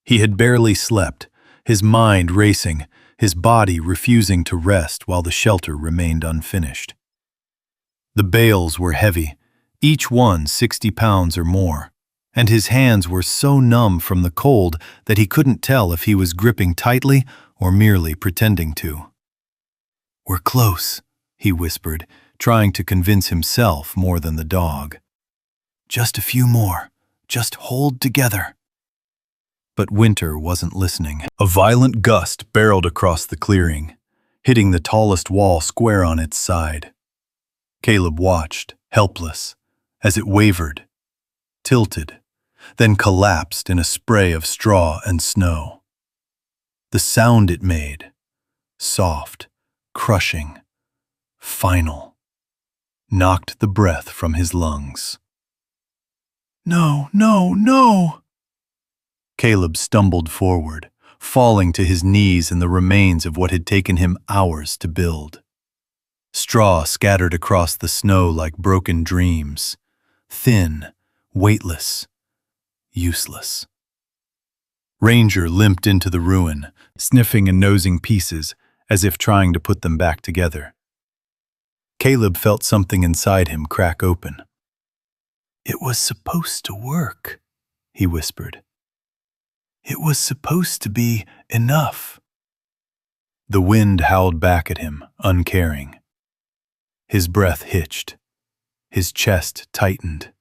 Speaker 1: He had barely slept, his mind racing, his body refusing to rest while the shelter remained unfinished. The bales were heavy, each one 60 pounds or more, and his hands were so numb from the cold that he couldn't tell if he was gripping tightly or merely pretending to. "We're close," he whispered, trying to convince himself more than the dog. "Just a few more. Just hold together." But Winter wasn't listening. A violent gust barreled across the clearing, hitting the tallest wall square on its side. Caleb watched, helpless, as it wavered, tilted, then collapsed in a spray of straw and snow. The sound it made, soft, crushing, final, knocked the breath from his lungs. "No, no, no!" Caleb stumbled forward, falling to his knees in the remains of what had taken him hours to build. Straw scattered across the snow like broken dreams, thin, weightless, useless. Ranger limped into the ruin, sniffing and nosing pieces as if trying to put them back together. Caleb felt something inside him crack open. "It was supposed to work," he whispered. "It was supposed to be enough." The wind howled back at him, uncaring. His breath hitched. His chest tightened.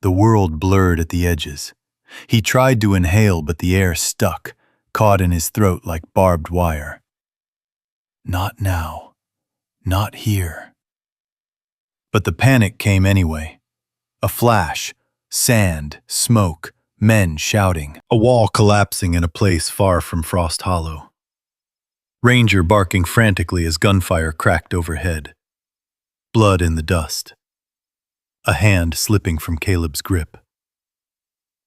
Speaker 1: The world blurred at the edges. He tried to inhale, but the air stuck, caught in his throat like barbed wire. Not now. Not here. But the panic came anyway. A flash, sand, smoke, men shouting, a wall collapsing in a place far from Frost Hollow. Ranger barking frantically as gunfire cracked overhead. Blood in the dust. A hand slipping from Caleb's grip.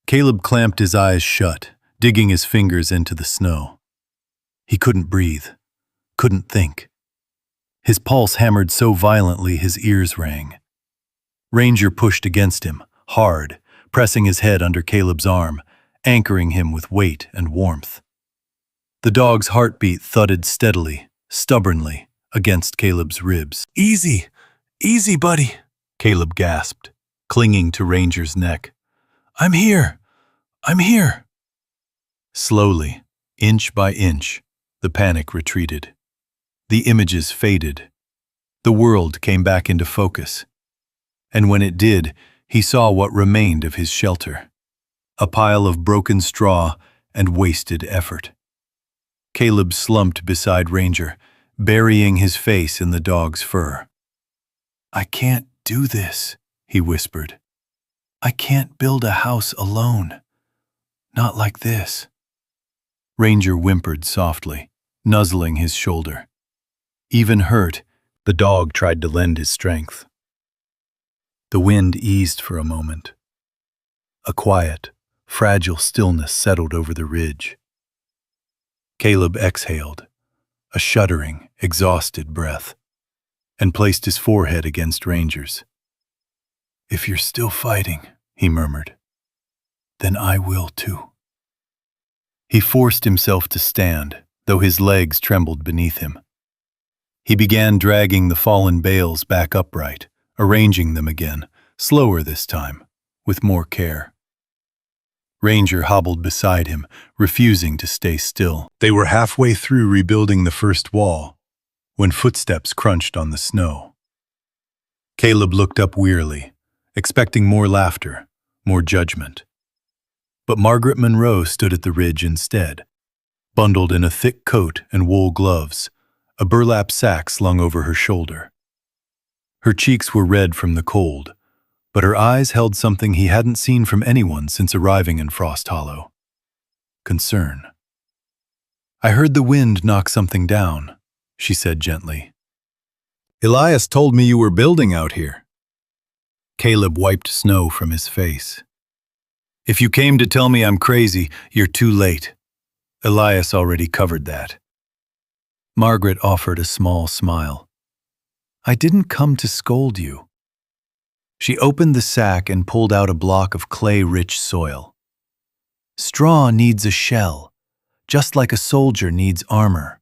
Speaker 1: Caleb clamped his eyes shut, digging his fingers into the snow. He couldn't breathe, couldn't think. His pulse hammered so violently his ears rang. Ranger pushed against him, hard, pressing his head under Caleb's arm, anchoring him with weight and warmth. The dog's heartbeat thudded steadily, stubbornly, against Caleb's ribs. "Easy, easy, buddy," Caleb gasped, clinging to Ranger's neck. I'm here. Slowly, inch by inch, the panic retreated. The images faded. The world came back into focus. And when it did, he saw what remained of his shelter. A pile of broken straw and wasted effort. Caleb slumped beside Ranger, burying his face in the dog's fur. "I can't do this," he whispered. "I can't build a house alone. Not like this." Ranger whimpered softly, nuzzling his shoulder. Even hurt, the dog tried to lend his strength. The wind eased for a moment. A quiet, fragile stillness settled over the ridge. Caleb exhaled, a shuddering, exhausted breath, and placed his forehead against Ranger's. "If you're still fighting," he murmured, "then I will too." He forced himself to stand, though his legs trembled beneath him. He began dragging the fallen bales back upright, arranging them again, slower this time, with more care. Ranger hobbled beside him, refusing to stay still. They were halfway through rebuilding the first wall, when footsteps crunched on the snow. Caleb looked up wearily, expecting more laughter, more judgment. But Margaret Monroe stood at the ridge instead, bundled in a thick coat and wool gloves, a burlap sack slung over her shoulder. Her cheeks were red from the cold, but her eyes held something he hadn't seen from anyone since arriving in Frost Hollow. Concern. "I heard the wind knock something down," she said gently. "Elias told me you were building out here." Caleb wiped snow from his face. If you came to tell me I'm crazy, you're too late. Elias already covered that. Margaret offered a small smile. I didn't come to scold you. She opened the sack and pulled out a block of clay-rich soil. Straw needs a shell, just like a soldier needs armor.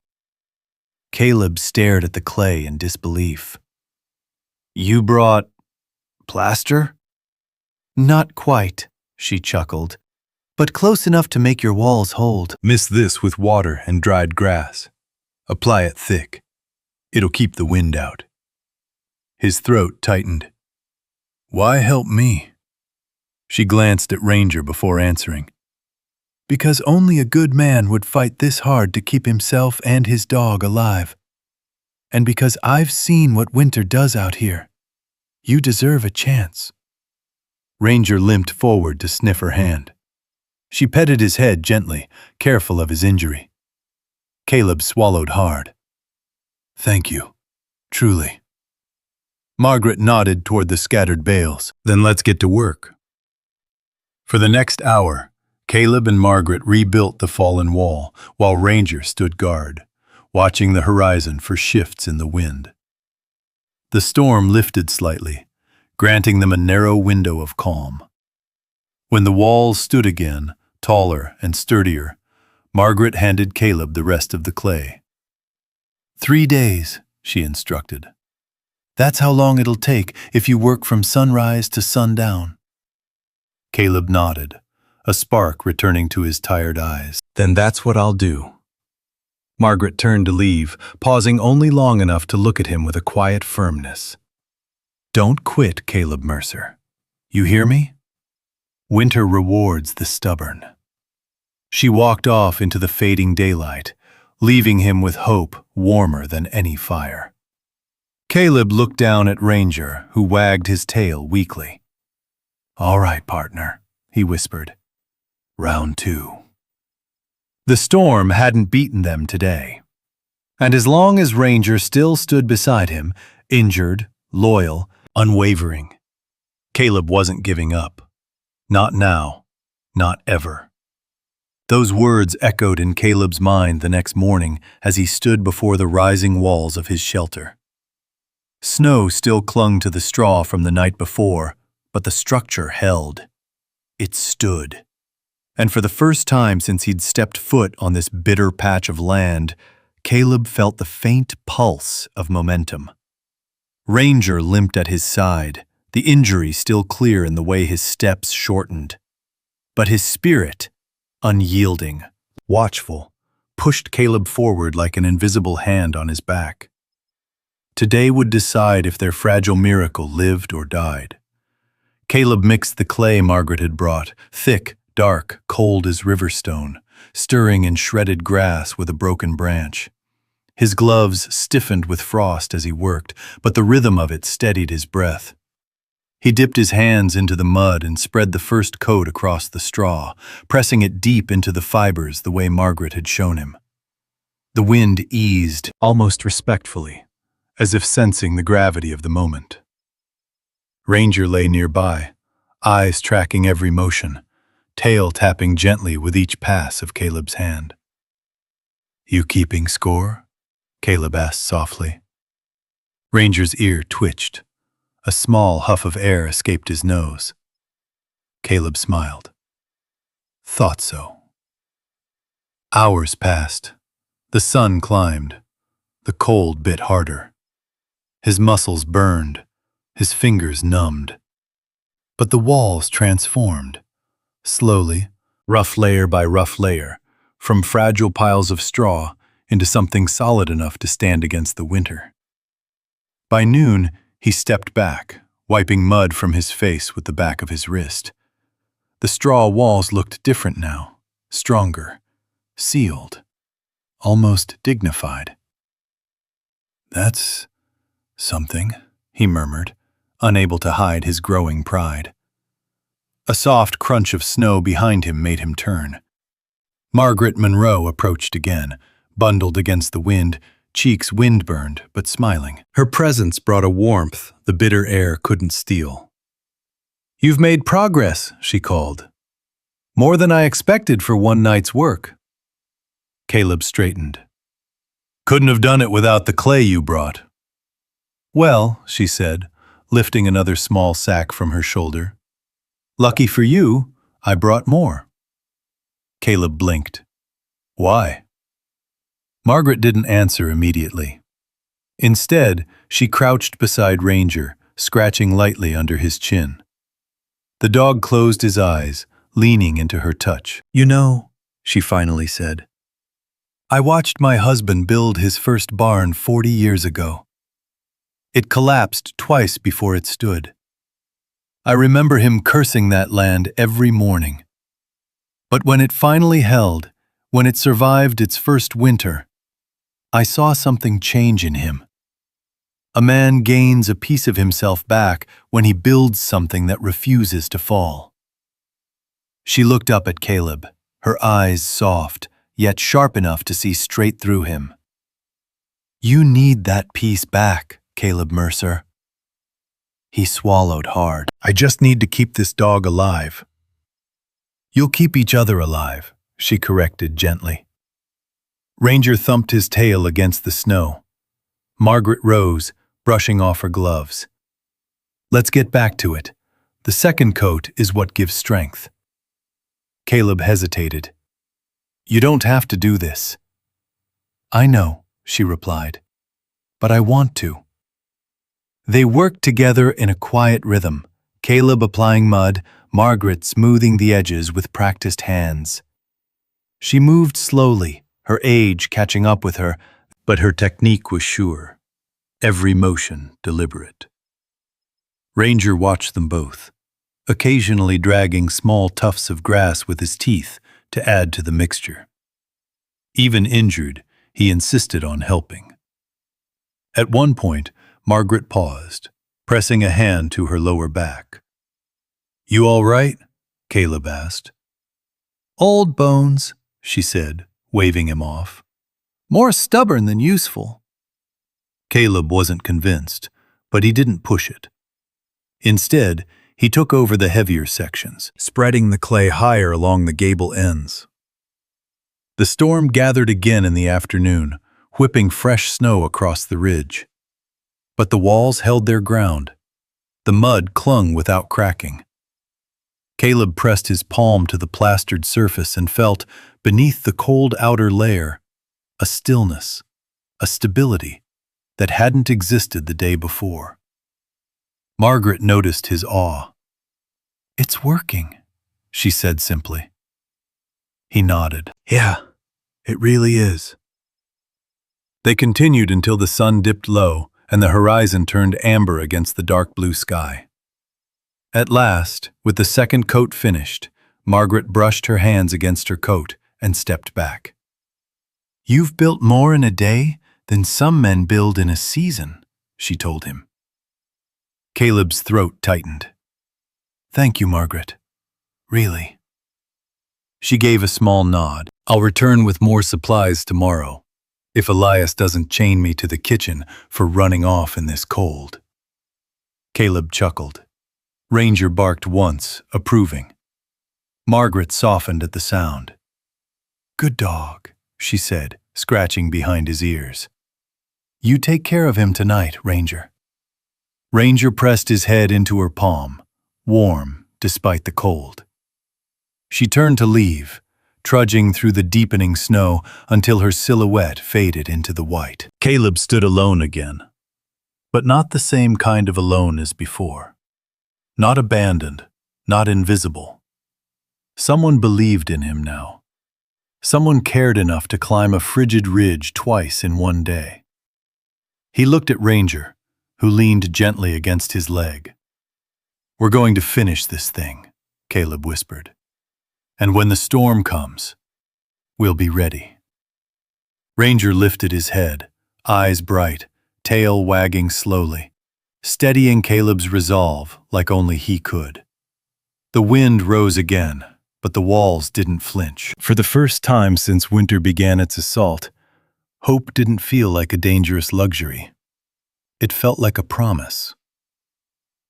Speaker 1: Caleb stared at the clay in disbelief. You brought plaster? Not quite, she chuckled, but close enough to make your walls hold. Mix this with water and dried grass. Apply it thick. It'll keep the wind out. His throat tightened. Why help me? She glanced at Ranger before answering. Because only a good man would fight this hard to keep himself and his dog alive. And because I've seen what winter does out here. You deserve a chance. Ranger limped forward to sniff her hand. She petted his head gently, careful of his injury. Caleb swallowed hard. Thank you, truly. Margaret nodded toward the scattered bales. Then let's get to work. For the next hour, Caleb and Margaret rebuilt the fallen wall while Ranger stood guard, watching the horizon for shifts in the wind. The storm lifted slightly, granting them a narrow window of calm. When the walls stood again, taller and sturdier, Margaret handed Caleb the rest of the clay. 3 days, she instructed. That's how long it'll take if you work from sunrise to sundown. Caleb nodded, a spark returning to his tired eyes. Then that's what I'll do. Margaret turned to leave, pausing only long enough to look at him with a quiet firmness. Don't quit, Caleb Mercer. You hear me? Winter rewards the stubborn. She walked off into the fading daylight, leaving him with hope warmer than any fire. Caleb looked down at Ranger, who wagged his tail weakly. All right, partner, he whispered. Round 2. The storm hadn't beaten them today. And as long as Ranger still stood beside him, injured, loyal, unwavering, Caleb wasn't giving up. Not now, not ever. Those words echoed in Caleb's mind the next morning as he stood before the rising walls of his shelter. Snow still clung to the straw from the night before, but the structure held. It stood. And for the first time since he'd stepped foot on this bitter patch of land, Caleb felt the faint pulse of momentum. Ranger limped at his side, the injury still clear in the way his steps shortened. But his spirit, unyielding, watchful, pushed Caleb forward like an invisible hand on his back. Today would decide if their fragile miracle lived or died. Caleb mixed the clay Margaret had brought, thick, dark, cold as river stone, stirring in shredded grass with a broken branch. His gloves stiffened with frost as he worked, but the rhythm of it steadied his breath. He dipped his hands into the mud and spread the first coat across the straw, pressing it deep into the fibers the way Margaret had shown him. The wind eased, almost respectfully, as if sensing the gravity of the moment. Ranger lay nearby, eyes tracking every motion, tail tapping gently with each pass of Caleb's hand. You keeping score? Caleb asked softly. Ranger's ear twitched. A small huff of air escaped his nose. Caleb smiled. Thought so. Hours passed. The sun climbed. The cold bit harder. His muscles burned, his fingers numbed. But the walls transformed. Slowly, rough layer by rough layer, from fragile piles of straw into something solid enough to stand against the winter. By noon, he stepped back, wiping mud from his face with the back of his wrist. The straw walls looked different now, stronger, sealed, almost dignified. That's something, he murmured, unable to hide his growing pride. A soft crunch of snow behind him made him turn. Margaret Monroe approached again, bundled against the wind, cheeks wind-burned but smiling. Her presence brought a warmth the bitter air couldn't steal. "You've made progress," she called. "More than I expected for one night's work." Caleb straightened. "Couldn't have done it without the clay you brought." "Well," she said, lifting another small sack from her shoulder. "Lucky for you, I brought more." Caleb blinked. "Why?" Margaret didn't answer immediately. Instead, she crouched beside Ranger, scratching lightly under his chin. The dog closed his eyes, leaning into her touch. "You know," she finally said, "I watched my husband build his first barn 40 years ago. It collapsed twice before it stood. I remember him cursing that land every morning. But when it finally held, when it survived its first winter, I saw something change in him. A man gains a piece of himself back when he builds something that refuses to fall." She looked up at Caleb, her eyes soft, yet sharp enough to see straight through him. "You need that piece back, Caleb Mercer." He swallowed hard. "I just need to keep this dog alive." "You'll keep each other alive," she corrected gently. Ranger thumped his tail against the snow. Margaret rose, brushing off her gloves. "Let's get back to it. The second coat is what gives strength." Caleb hesitated. "You don't have to do this." "I know," she replied, "but I want to." They worked together in a quiet rhythm, Caleb applying mud, Margaret smoothing the edges with practiced hands. She moved slowly, her age catching up with her, but her technique was sure, every motion deliberate. Ranger watched them both, occasionally dragging small tufts of grass with his teeth to add to the mixture. Even injured, he insisted on helping. At one point, Margaret paused, pressing a hand to her lower back. "You all right?" Caleb asked. "Old bones," she said, waving him off. "More stubborn than useful." Caleb wasn't convinced, but he didn't push it. Instead, he took over the heavier sections, spreading the clay higher along the gable ends. The storm gathered again in the afternoon, whipping fresh snow across the ridge. But the walls held their ground. The mud clung without cracking. Caleb pressed his palm to the plastered surface and felt, beneath the cold outer layer, a stillness, a stability that hadn't existed the day before. Margaret noticed his awe. "It's working," she said simply. He nodded. "Yeah, it really is." They continued until the sun dipped low and the horizon turned amber against the dark blue sky. At last, with the second coat finished, Margaret brushed her hands against her coat and stepped back. "You've built more in a day than some men build in a season," she told him. Caleb's throat tightened. "Thank you, Margaret. Really." She gave a small nod. "I'll return with more supplies tomorrow, if Elias doesn't chain me to the kitchen for running off in this cold." Caleb chuckled. Ranger barked once, approving. Margaret softened at the sound. "Good dog," she said, scratching behind his ears. "You take care of him tonight, Ranger." Ranger pressed his head into her palm, warm despite the cold. She turned to leave, trudging through the deepening snow until her silhouette faded into the white. Caleb stood alone again, but not the same kind of alone as before. Not abandoned, not invisible. Someone believed in him now. Someone cared enough to climb a frigid ridge twice in one day. He looked at Ranger, who leaned gently against his leg. "We're going to finish this thing," Caleb whispered. "And when the storm comes, we'll be ready." Ranger lifted his head, eyes bright, tail wagging slowly, steadying Caleb's resolve like only he could. The wind rose again, but the walls didn't flinch. For the first time since winter began its assault, hope didn't feel like a dangerous luxury. It felt like a promise.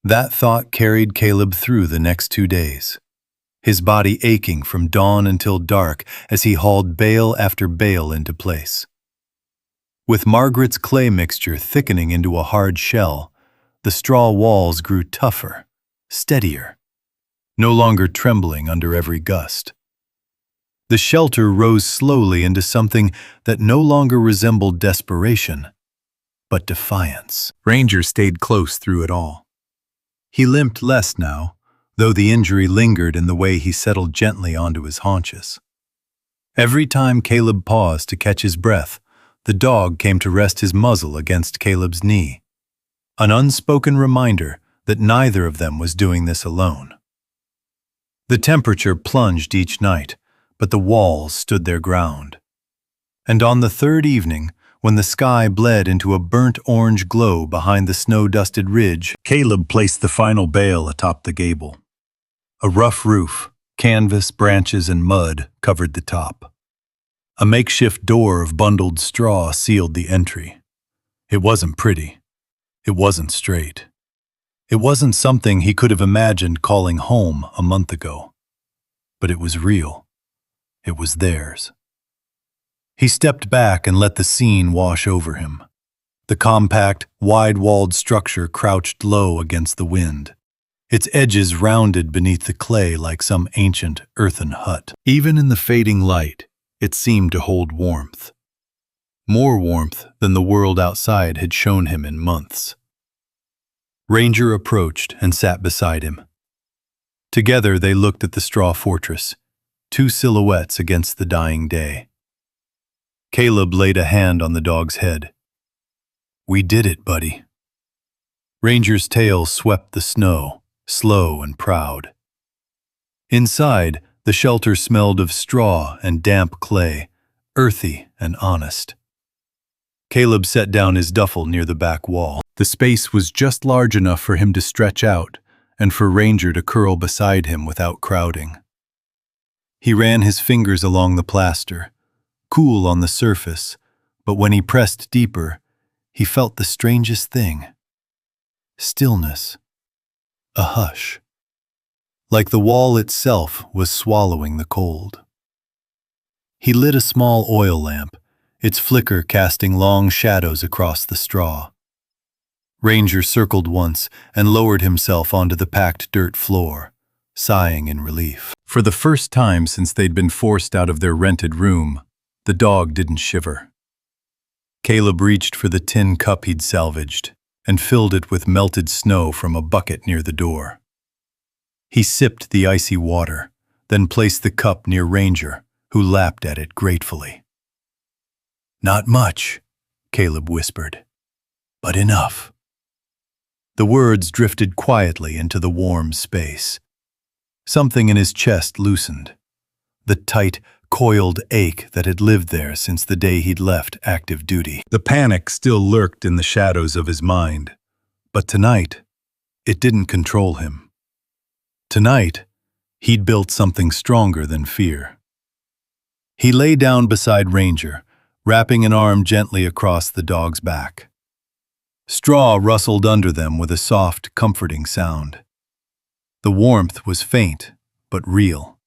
Speaker 1: That thought carried Caleb through the next 2 days, his body aching from dawn until dark as he hauled bale after bale into place. With Margaret's clay mixture thickening into a hard shell, the straw walls grew tougher, steadier, no longer trembling under every gust. The shelter rose slowly into something that no longer resembled desperation, but defiance. Ranger stayed close through it all. He limped less now, though the injury lingered in the way he settled gently onto his haunches. Every time Caleb paused to catch his breath, the dog came to rest his muzzle against Caleb's knee, an unspoken reminder that neither of them was doing this alone. The temperature plunged each night, but the walls stood their ground. And on the third evening, when the sky bled into a burnt orange glow behind the snow-dusted ridge, Caleb placed the final bale atop the gable. A rough roof, canvas, branches, and mud covered the top. A makeshift door of bundled straw sealed the entry. It wasn't pretty. It wasn't straight. It wasn't something he could have imagined calling home a month ago. But it was real. It was theirs. He stepped back and let the scene wash over him. The compact, wide-walled structure crouched low against the wind, its edges rounded beneath the clay like some ancient earthen hut. Even in the fading light, it seemed to hold warmth. More warmth than the world outside had shown him in months. Ranger approached and sat beside him. Together they looked at the straw fortress, two silhouettes against the dying day. Caleb laid a hand on the dog's head. "We did it, buddy." Ranger's tail swept the snow, slow and proud. Inside, the shelter smelled of straw and damp clay, earthy and honest. Caleb set down his duffel near the back wall. The space was just large enough for him to stretch out and for Ranger to curl beside him without crowding. He ran his fingers along the plaster, cool on the surface, but when he pressed deeper, he felt the strangest thing. Stillness. A hush. Like the wall itself was swallowing the cold. He lit a small oil lamp, its flicker casting long shadows across the straw. Ranger circled once and lowered himself onto the packed dirt floor, sighing in relief. For the first time since they'd been forced out of their rented room, the dog didn't shiver. Caleb reached for the tin cup he'd salvaged and filled it with melted snow from a bucket near the door. He sipped the icy water, then placed the cup near Ranger, who lapped at it gratefully. "Not much," Caleb whispered, "but enough." The words drifted quietly into the warm space. Something in his chest loosened. The tight, coiled ache that had lived there since the day he'd left active duty. The panic still lurked in the shadows of his mind, but tonight, it didn't control him. Tonight, he'd built something stronger than fear. He lay down beside Ranger, wrapping an arm gently across the dog's back. Straw rustled under them with a soft, comforting sound. The warmth was faint, but real.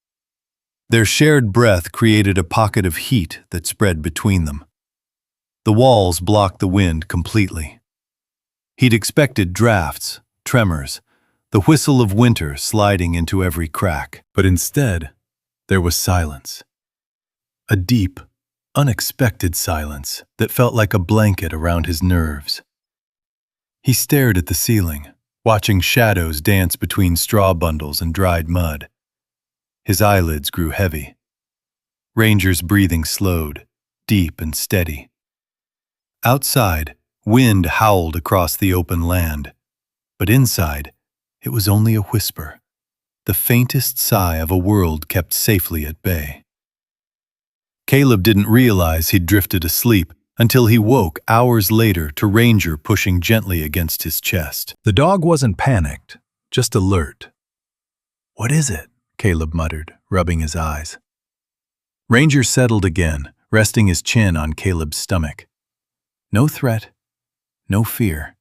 Speaker 1: Their shared breath created a pocket of heat that spread between them. The walls blocked the wind completely. He'd expected drafts, tremors, the whistle of winter sliding into every crack. But instead, there was silence. A deep, unexpected silence that felt like a blanket around his nerves. He stared at the ceiling, watching shadows dance between straw bundles and dried mud. His eyelids grew heavy. Ranger's breathing slowed, deep and steady. Outside, wind howled across the open land, but inside, it was only a whisper, the faintest sigh of a world kept safely at bay. Caleb didn't realize he'd drifted asleep until he woke hours later to Ranger pushing gently against his chest. The dog wasn't panicked, just alert. "What is it?" Caleb muttered, rubbing his eyes. Ranger settled again, resting his chin on Caleb's stomach. No threat, no fear,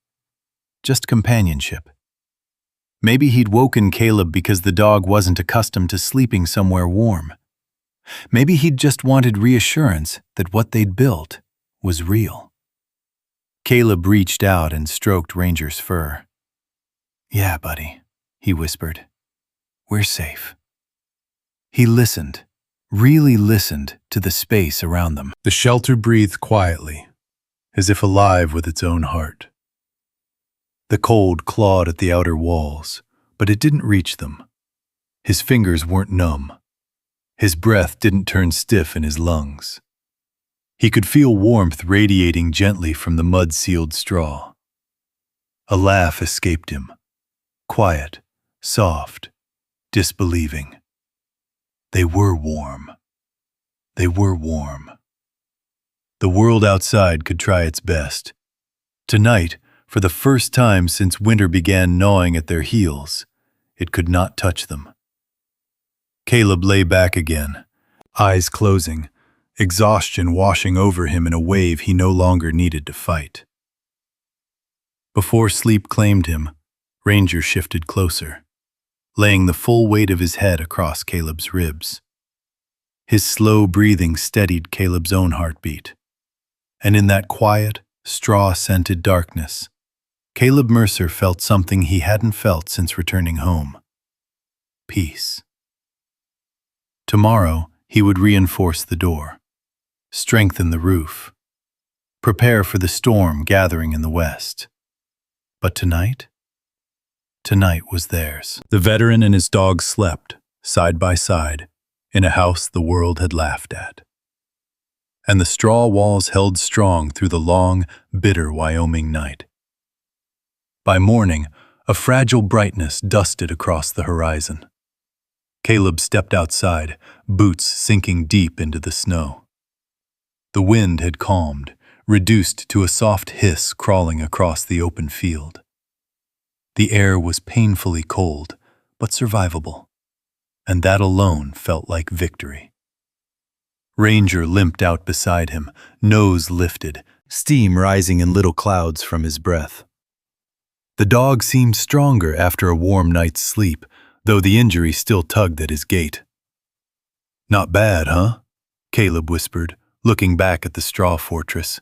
Speaker 1: just companionship. Maybe he'd woken Caleb because the dog wasn't accustomed to sleeping somewhere warm. Maybe he'd just wanted reassurance that what they'd built was real. Caleb reached out and stroked Ranger's fur. "Yeah, buddy," he whispered. "We're safe." He listened, really listened to the space around them. The shelter breathed quietly, as if alive with its own heart. The cold clawed at the outer walls, but it didn't reach them. His fingers weren't numb. His breath didn't turn stiff in his lungs. He could feel warmth radiating gently from the mud-sealed straw. A laugh escaped him, quiet, soft, disbelieving. They were warm. They were warm. The world outside could try its best. Tonight, for the first time since winter began gnawing at their heels, it could not touch them. Caleb lay back again, eyes closing, exhaustion washing over him in a wave he no longer needed to fight. Before sleep claimed him, Ranger shifted closer, laying the full weight of his head across Caleb's ribs. His slow breathing steadied Caleb's own heartbeat. And in that quiet, straw-scented darkness, Caleb Mercer felt something he hadn't felt since returning home. Peace. Tomorrow, he would reinforce the door, strengthen the roof, prepare for the storm gathering in the west. But tonight? Tonight was theirs. The veteran and his dog slept, side by side, in a house the world had laughed at. And the straw walls held strong through the long, bitter Wyoming night. By morning, a fragile brightness dusted across the horizon. Caleb stepped outside, boots sinking deep into the snow. The wind had calmed, reduced to a soft hiss crawling across the open field. The air was painfully cold, but survivable, and that alone felt like victory. Ranger limped out beside him, nose lifted, steam rising in little clouds from his breath. The dog seemed stronger after a warm night's sleep, though the injury still tugged at his gait. "Not bad, huh?" Caleb whispered, looking back at the straw fortress.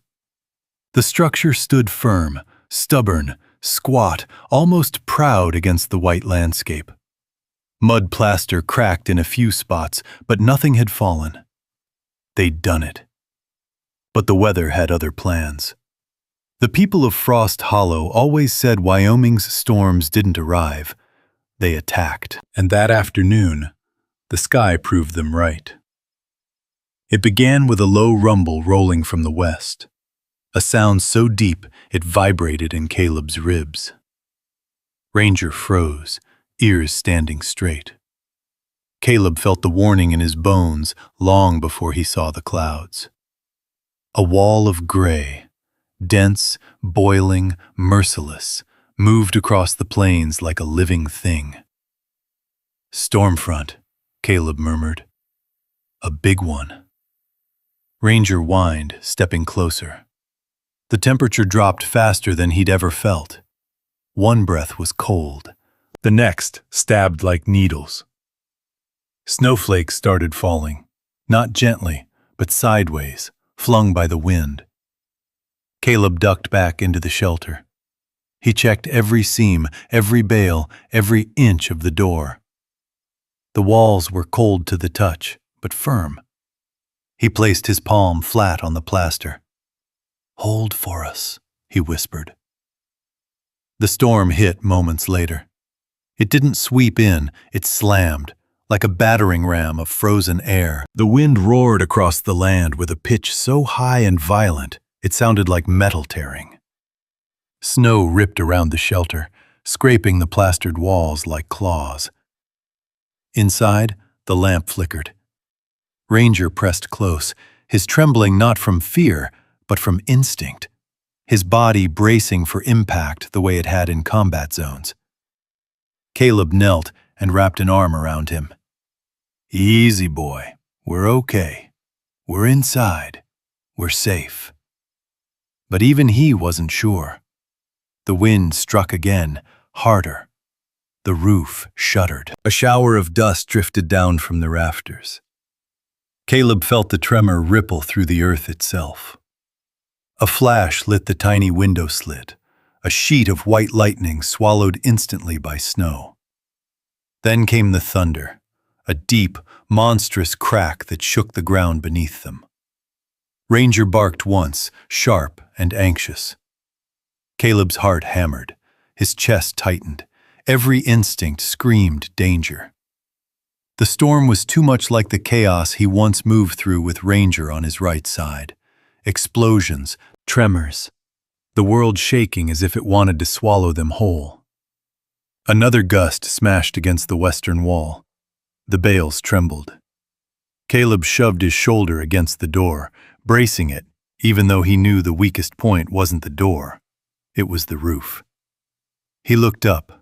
Speaker 1: The structure stood firm, stubborn, squat, almost proud against the white landscape. Mud plaster cracked in a few spots, but nothing had fallen. They'd done it. But the weather had other plans. The people of Frost Hollow always said Wyoming's storms didn't arrive. They attacked. And that afternoon, the sky proved them right. It began with a low rumble rolling from the west, a sound so deep it vibrated in Caleb's ribs. Ranger froze, ears standing straight. Caleb felt the warning in his bones long before he saw the clouds. A wall of gray, dense, boiling, merciless, moved across the plains like a living thing. "Stormfront," Caleb murmured. "A big one." Ranger whined, stepping closer. The temperature dropped faster than he'd ever felt. One breath was cold. The next stabbed like needles. Snowflakes started falling, not gently, but sideways, flung by the wind. Caleb ducked back into the shelter. He checked every seam, every bale, every inch of the door. The walls were cold to the touch, but firm. He placed his palm flat on the plaster. "Hold for us," he whispered. The storm hit moments later. It didn't sweep in, it slammed, like a battering ram of frozen air. The wind roared across the land with a pitch so high and violent, it sounded like metal tearing. Snow ripped around the shelter, scraping the plastered walls like claws. Inside, the lamp flickered. Ranger pressed close, his trembling not from fear, but from instinct, his body bracing for impact the way it had in combat zones. Caleb knelt and wrapped an arm around him. "Easy, boy. We're okay. We're inside. We're safe." But even he wasn't sure. The wind struck again, harder. The roof shuddered. A shower of dust drifted down from the rafters. Caleb felt the tremor ripple through the earth itself. A flash lit the tiny window slit, a sheet of white lightning swallowed instantly by snow. Then came the thunder, a deep, monstrous crack that shook the ground beneath them. Ranger barked once, sharp and anxious. Caleb's heart hammered, his chest tightened. Every instinct screamed danger. The storm was too much like the chaos he once moved through with Ranger on his right side. Explosions, tremors, the world shaking as if it wanted to swallow them whole. Another gust smashed against the western wall. The bales trembled. Caleb shoved his shoulder against the door, bracing it, even though he knew the weakest point wasn't the door. It was the roof. He looked up.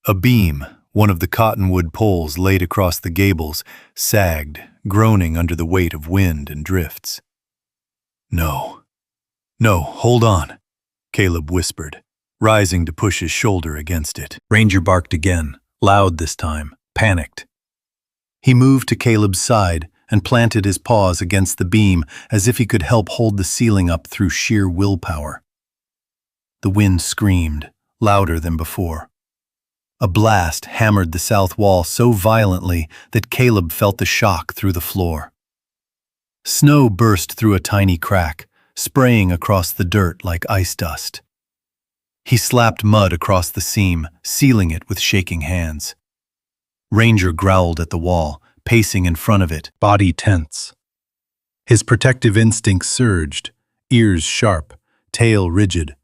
Speaker 1: A beam, one of the cottonwood poles laid across the gables, sagged, groaning under the weight of wind and drifts. No, hold on, Caleb whispered, rising to push his shoulder against it. Ranger barked again, loud this time, panicked. He moved to Caleb's side and planted his paws against the beam as if he could help hold the ceiling up through sheer willpower. The wind screamed, louder than before. A blast hammered the south wall so violently that Caleb felt the shock through the floor. Snow burst through a tiny crack, spraying across the dirt like ice dust. He slapped mud across the seam, sealing it with shaking hands. Ranger growled at the wall, pacing in front of it, body tense. His protective instincts surged, ears sharp, tail rigid,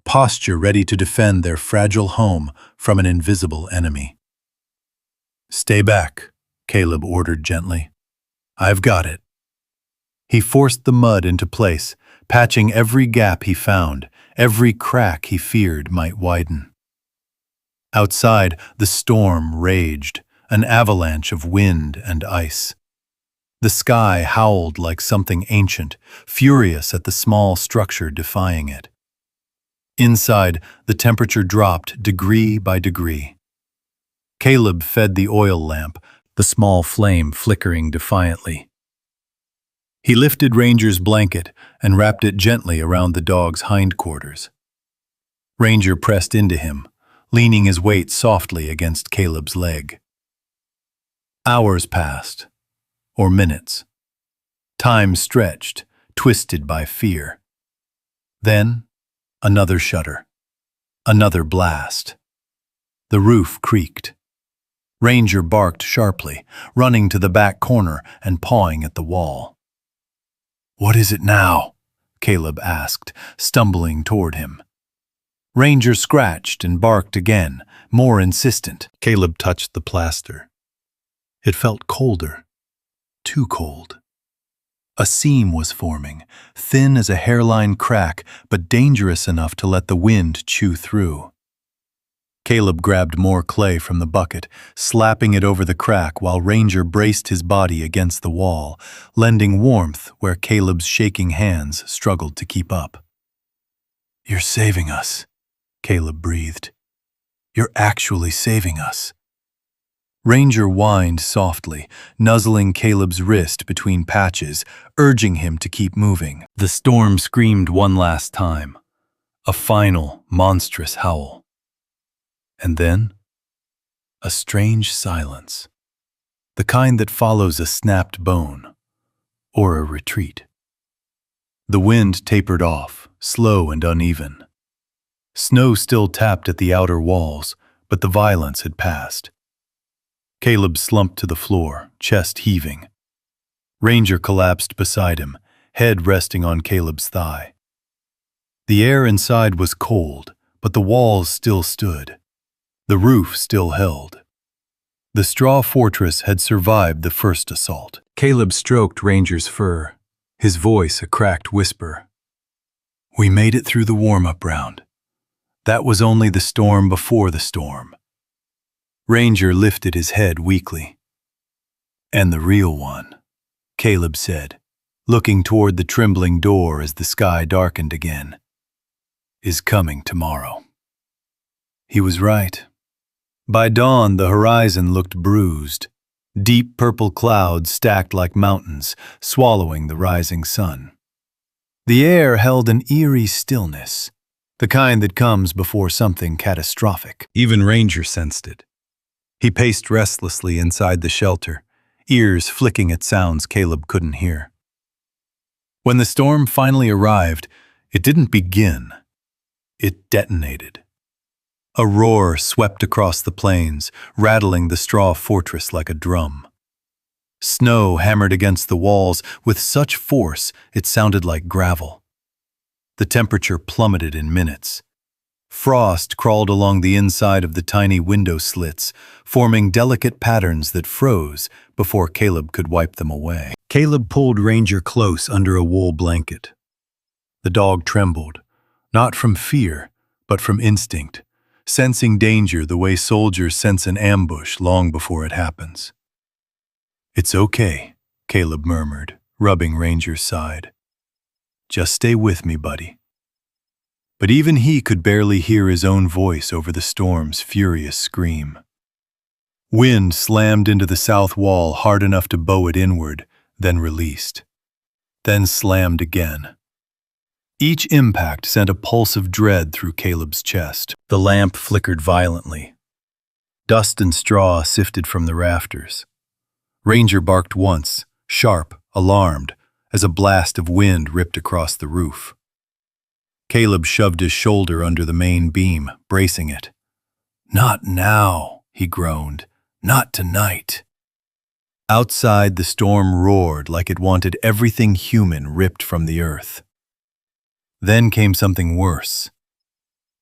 Speaker 1: posture ready to defend their fragile home from an invisible enemy. "Stay back," Caleb ordered gently. "I've got it." He forced the mud into place, patching every gap he found, every crack he feared might widen. Outside, the storm raged, an avalanche of wind and ice. The sky howled like something ancient, furious at the small structure defying it. Inside, the temperature dropped degree by degree. Caleb fed the oil lamp, the small flame flickering defiantly. He lifted Ranger's blanket and wrapped it gently around the dog's hindquarters. Ranger pressed into him, leaning his weight softly against Caleb's leg. Hours passed, or minutes. Time stretched, twisted by fear. Then, another shudder. Another blast. The roof creaked. Ranger barked sharply, running to the back corner and pawing at the wall. "What is it now?" Caleb asked, stumbling toward him. Ranger scratched and barked again, more insistent. Caleb touched the plaster. It felt colder, too cold. A seam was forming, thin as a hairline crack, but dangerous enough to let the wind chew through. Caleb grabbed more clay from the bucket, slapping it over the crack while Ranger braced his body against the wall, lending warmth where Caleb's shaking hands struggled to keep up. "You're saving us," Caleb breathed. "You're actually saving us." Ranger whined softly, nuzzling Caleb's wrist between patches, urging him to keep moving. The storm screamed one last time, a final, monstrous howl. And then, a strange silence, the kind that follows a snapped bone, or a retreat. The wind tapered off, slow and uneven. Snow still tapped at the outer walls, but the violence had passed. Caleb slumped to the floor, chest heaving. Ranger collapsed beside him, head resting on Caleb's thigh. The air inside was cold, but the walls still stood. The roof still held. The straw fortress had survived the first assault. Caleb stroked Ranger's fur, his voice a cracked whisper. "We made it through the warm-up round. That was only the storm before the storm." Ranger lifted his head weakly. "And the real one," Caleb said, looking toward the trembling door as the sky darkened again, "is coming tomorrow." He was right. By dawn, the horizon looked bruised. Deep purple clouds stacked like mountains, swallowing the rising sun. The air held an eerie stillness, the kind that comes before something catastrophic. Even Ranger sensed it. He paced restlessly inside the shelter, ears flicking at sounds Caleb couldn't hear. When the storm finally arrived, it didn't begin. It detonated. A roar swept across the plains, rattling the straw fortress like a drum. Snow hammered against the walls with such force it sounded like gravel. The temperature plummeted in minutes. Frost crawled along the inside of the tiny window slits, forming delicate patterns that froze before Caleb could wipe them away. Caleb pulled Ranger close under a wool blanket. The dog trembled, not from fear, but from instinct, sensing danger the way soldiers sense an ambush long before it happens. "It's okay," Caleb murmured, rubbing Ranger's side. "Just stay with me, buddy." But even he could barely hear his own voice over the storm's furious scream. Wind slammed into the south wall hard enough to bow it inward, then released. Then slammed again. Each impact sent a pulse of dread through Caleb's chest. The lamp flickered violently. Dust and straw sifted from the rafters. Ranger barked once, sharp, alarmed, as a blast of wind ripped across the roof. Caleb shoved his shoulder under the main beam, bracing it. "Not now," he groaned. "Not tonight." Outside, the storm roared like it wanted everything human ripped from the earth. Then came something worse.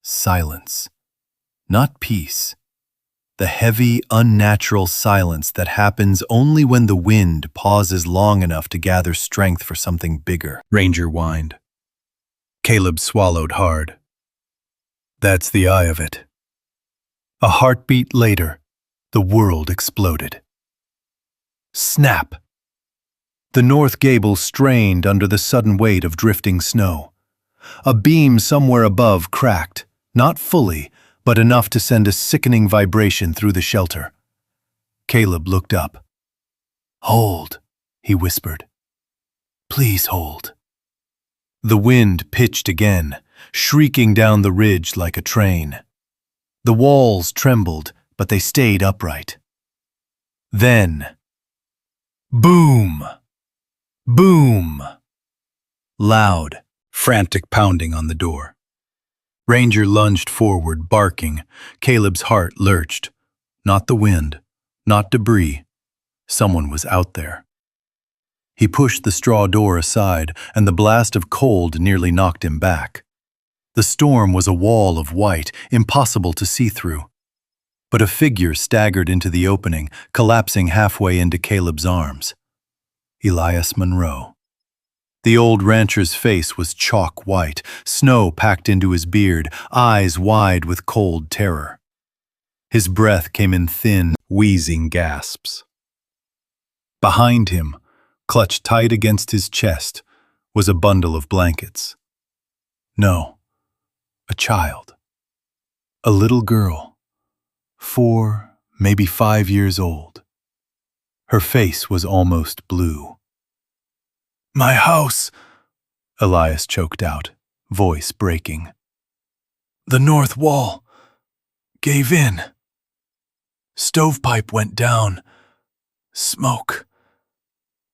Speaker 1: Silence. Not peace. The heavy, unnatural silence that happens only when the wind pauses long enough to gather strength for something bigger. Ranger whined. Caleb swallowed hard. That's the eye of it. A heartbeat later, the world exploded. Snap! The north gable strained under the sudden weight of drifting snow. A beam somewhere above cracked, not fully, but enough to send a sickening vibration through the shelter. Caleb looked up. "Hold," he whispered. "Please hold." The wind pitched again, shrieking down the ridge like a train. The walls trembled, but they stayed upright. Then, boom! Boom! Loud, frantic pounding on the door. Ranger lunged forward, barking. Caleb's heart lurched. Not the wind, not debris. Someone was out there. He pushed the straw door aside, and the blast of cold nearly knocked him back. The storm was a wall of white, impossible to see through. But a figure staggered into the opening, collapsing halfway into Caleb's arms. Elias Monroe. The old rancher's face was chalk white, snow packed into his beard, eyes wide with cold terror. His breath came in thin, wheezing gasps. Behind him, clutched tight against his chest, was a bundle of blankets. No, a child. A little girl, 4, maybe 5 years old. Her face was almost blue. "My house," Elias choked out, voice breaking. "The north wall gave in. Stovepipe went down. Smoke.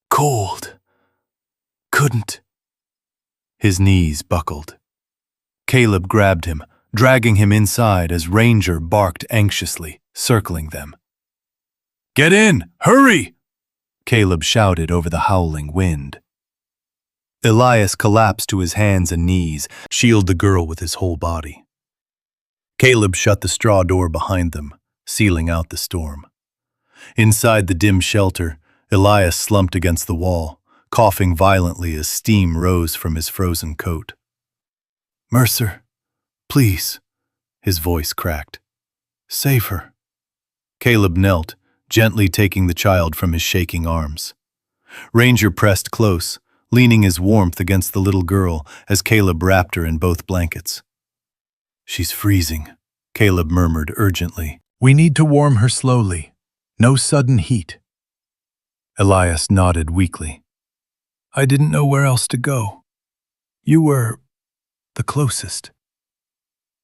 Speaker 1: Cold. Couldn't." His knees buckled. Caleb grabbed him, dragging him inside as Ranger barked anxiously, circling them. "Get in! Hurry!" Caleb shouted over the howling wind. Elias collapsed to his hands and knees, shielded the girl with his whole body. Caleb shut the straw door behind them, sealing out the storm. Inside the dim shelter, Elias slumped against the wall, coughing violently as steam rose from his frozen coat. "Mercer, please," his voice cracked. "Save her." Caleb knelt, gently taking the child from his shaking arms. Ranger pressed close, leaning his warmth against the little girl as Caleb wrapped her in both blankets. "She's freezing," Caleb murmured urgently. We need to warm her slowly. No sudden heat. Elias nodded weakly. I didn't know where else to go. You were the closest.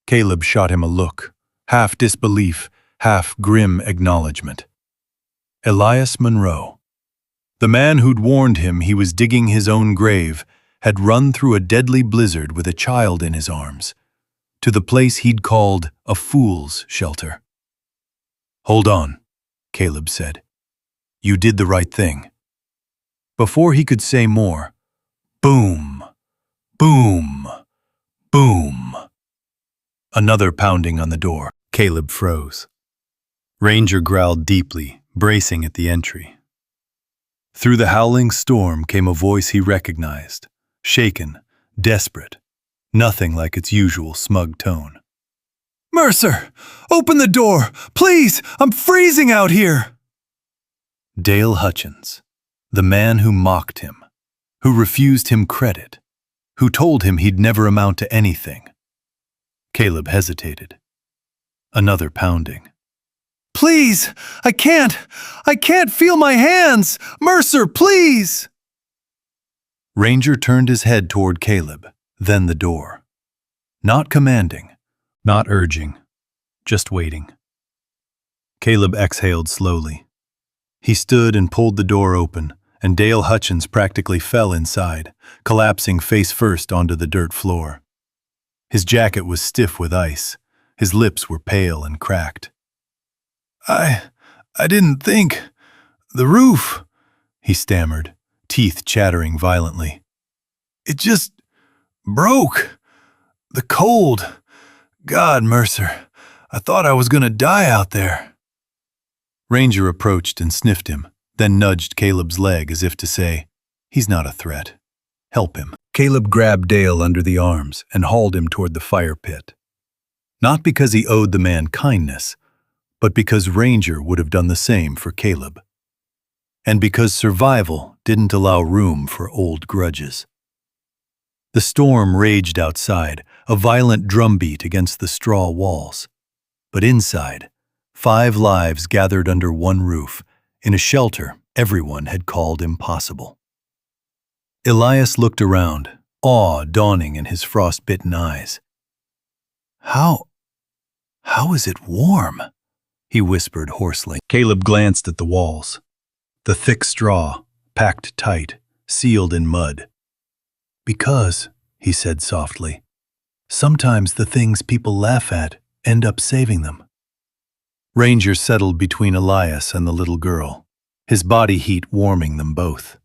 Speaker 1: Caleb shot him a look, half disbelief, half grim acknowledgement. Elias Monroe, the man who'd warned him he was digging his own grave, had run through a deadly blizzard with a child in his arms, to the place he'd called a fool's shelter. Hold on, Caleb said. You did the right thing. Before he could say more, boom, boom, boom. Another pounding on the door. Caleb froze. Ranger growled deeply, bracing at the entry. Through the howling storm came a voice he recognized, shaken, desperate, nothing like its usual smug tone. Mercer! Open the door! Please! I'm freezing out here! Dale Hutchins, the man who mocked him, who refused him credit, who told him he'd never amount to anything. Caleb hesitated. Another pounding. Please! I can't feel my hands! Mercer, please! Ranger turned his head toward Caleb, then the door. Not commanding, not urging, just waiting. Caleb exhaled slowly. He stood and pulled the door open, and Dale Hutchins practically fell inside, collapsing face first onto the dirt floor. His jacket was stiff with ice. His lips were pale and cracked. I didn't think. The roof, he stammered, teeth chattering violently. It just broke. The cold. God, Mercer, I thought I was going to die out there. Ranger approached and sniffed him, then nudged Caleb's leg as if to say, he's not a threat. Help him. Caleb grabbed Dale under the arms and hauled him toward the fire pit. Not because he owed the man kindness, but because Ranger would have done the same for Caleb. And because survival didn't allow room for old grudges. The storm raged outside, a violent drumbeat against the straw walls. But inside, 5 lives gathered under one roof, in a shelter everyone had called impossible. Elias looked around, awe dawning in his frost-bitten eyes. How is it warm? He whispered hoarsely. Caleb glanced at the walls. The thick straw, packed tight, sealed in mud. Because, he said softly, sometimes the things people laugh at end up saving them. Ranger settled between Elias and the little girl, his body heat warming them both.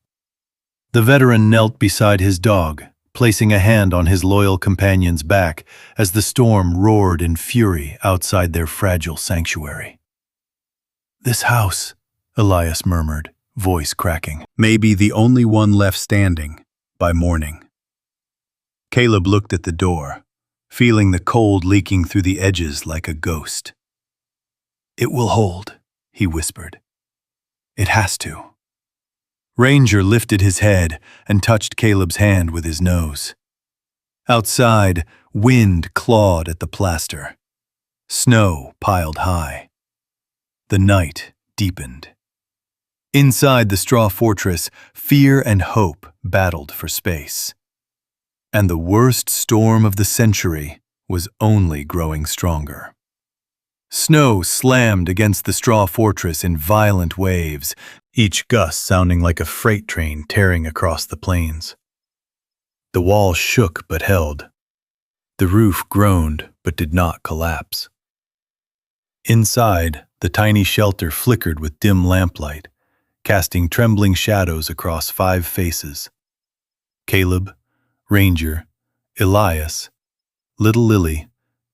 Speaker 1: The veteran knelt beside his dog, placing a hand on his loyal companion's back as the storm roared in fury outside their fragile sanctuary. This house, Elias murmured, voice cracking, may be the only one left standing by morning. Caleb looked at the door, feeling the cold leaking through the edges like a ghost. It will hold, he whispered. It has to. Ranger lifted his head and touched Caleb's hand with his nose. Outside, wind clawed at the plaster. Snow piled high. The night deepened. Inside the straw fortress, fear and hope battled for space. And the worst storm of the century was only growing stronger. Snow slammed against the straw fortress in violent waves, each gust sounding like a freight train tearing across the plains. The walls shook but held. The roof groaned but did not collapse. Inside, the tiny shelter flickered with dim lamplight, casting trembling shadows across 5 faces. Caleb, Ranger, Elias, little Lily,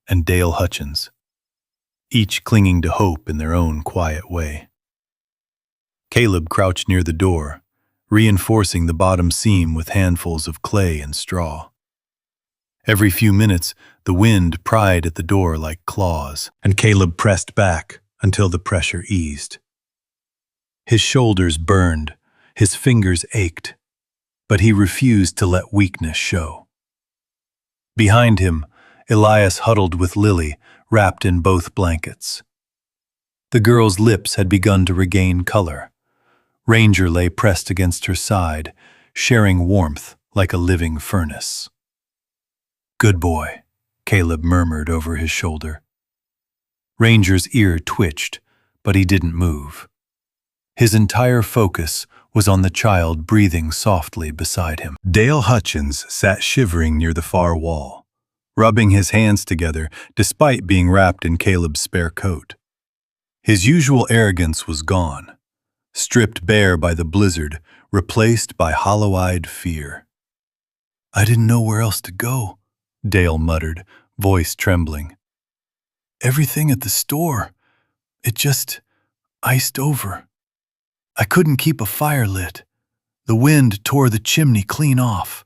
Speaker 1: and Dale Hutchins, each clinging to hope in their own quiet way. Caleb crouched near the door, reinforcing the bottom seam with handfuls of clay and straw. Every few minutes, the wind pried at the door like claws, and Caleb pressed back until the pressure eased. His shoulders burned, his fingers ached, but he refused to let weakness show. Behind him, Elias huddled with Lily, wrapped in both blankets. The girl's lips had begun to regain color. Ranger lay pressed against her side, sharing warmth like a living furnace. "Good boy," Caleb murmured over his shoulder. Ranger's ear twitched, but he didn't move. His entire focus was on the child breathing softly beside him. Dale Hutchins sat shivering near the far wall, rubbing his hands together despite being wrapped in Caleb's spare coat. His usual arrogance was gone, stripped bare by the blizzard, replaced by hollow-eyed fear. "I didn't know where else to go," Dale muttered, voice trembling. "Everything at the store, it just iced over. I couldn't keep a fire lit. The wind tore the chimney clean off."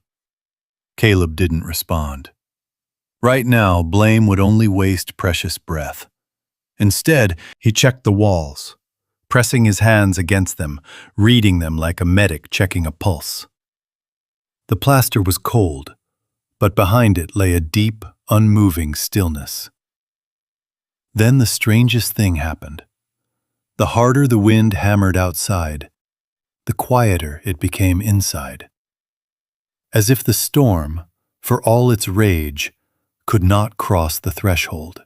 Speaker 1: Caleb didn't respond. Right now, blame would only waste precious breath. Instead, he checked the walls, pressing his hands against them, reading them like a medic checking a pulse. The plaster was cold, but behind it lay a deep, unmoving stillness. Then the strangest thing happened. The harder the wind hammered outside, the quieter it became inside. As if the storm, for all its rage, could not cross the threshold.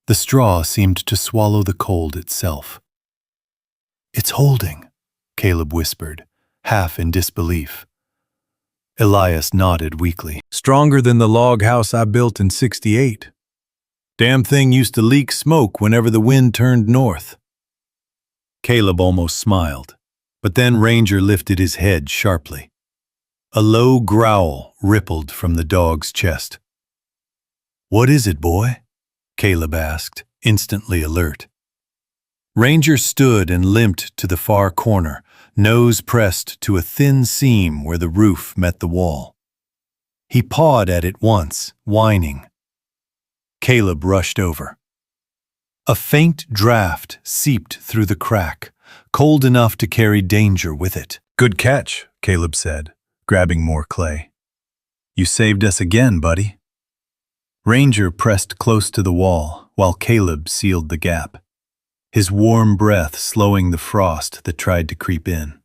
Speaker 1: The straw seemed to swallow the cold itself. "It's holding," Caleb whispered, half in disbelief. Elias nodded weakly. "Stronger than the log house I built in '68. Damn thing used to leak smoke whenever the wind turned north." Caleb almost smiled, but then Ranger lifted his head sharply. A low growl rippled from the dog's chest. "What is it, boy?" Caleb asked, instantly alert. Ranger stood and limped to the far corner, nose pressed to a thin seam where the roof met the wall. He pawed at it once, whining. Caleb rushed over. A faint draft seeped through the crack, cold enough to carry danger with it. "Good catch," Caleb said, grabbing more clay. "You saved us again, buddy." Ranger pressed close to the wall while Caleb sealed the gap, his warm breath slowing the frost that tried to creep in.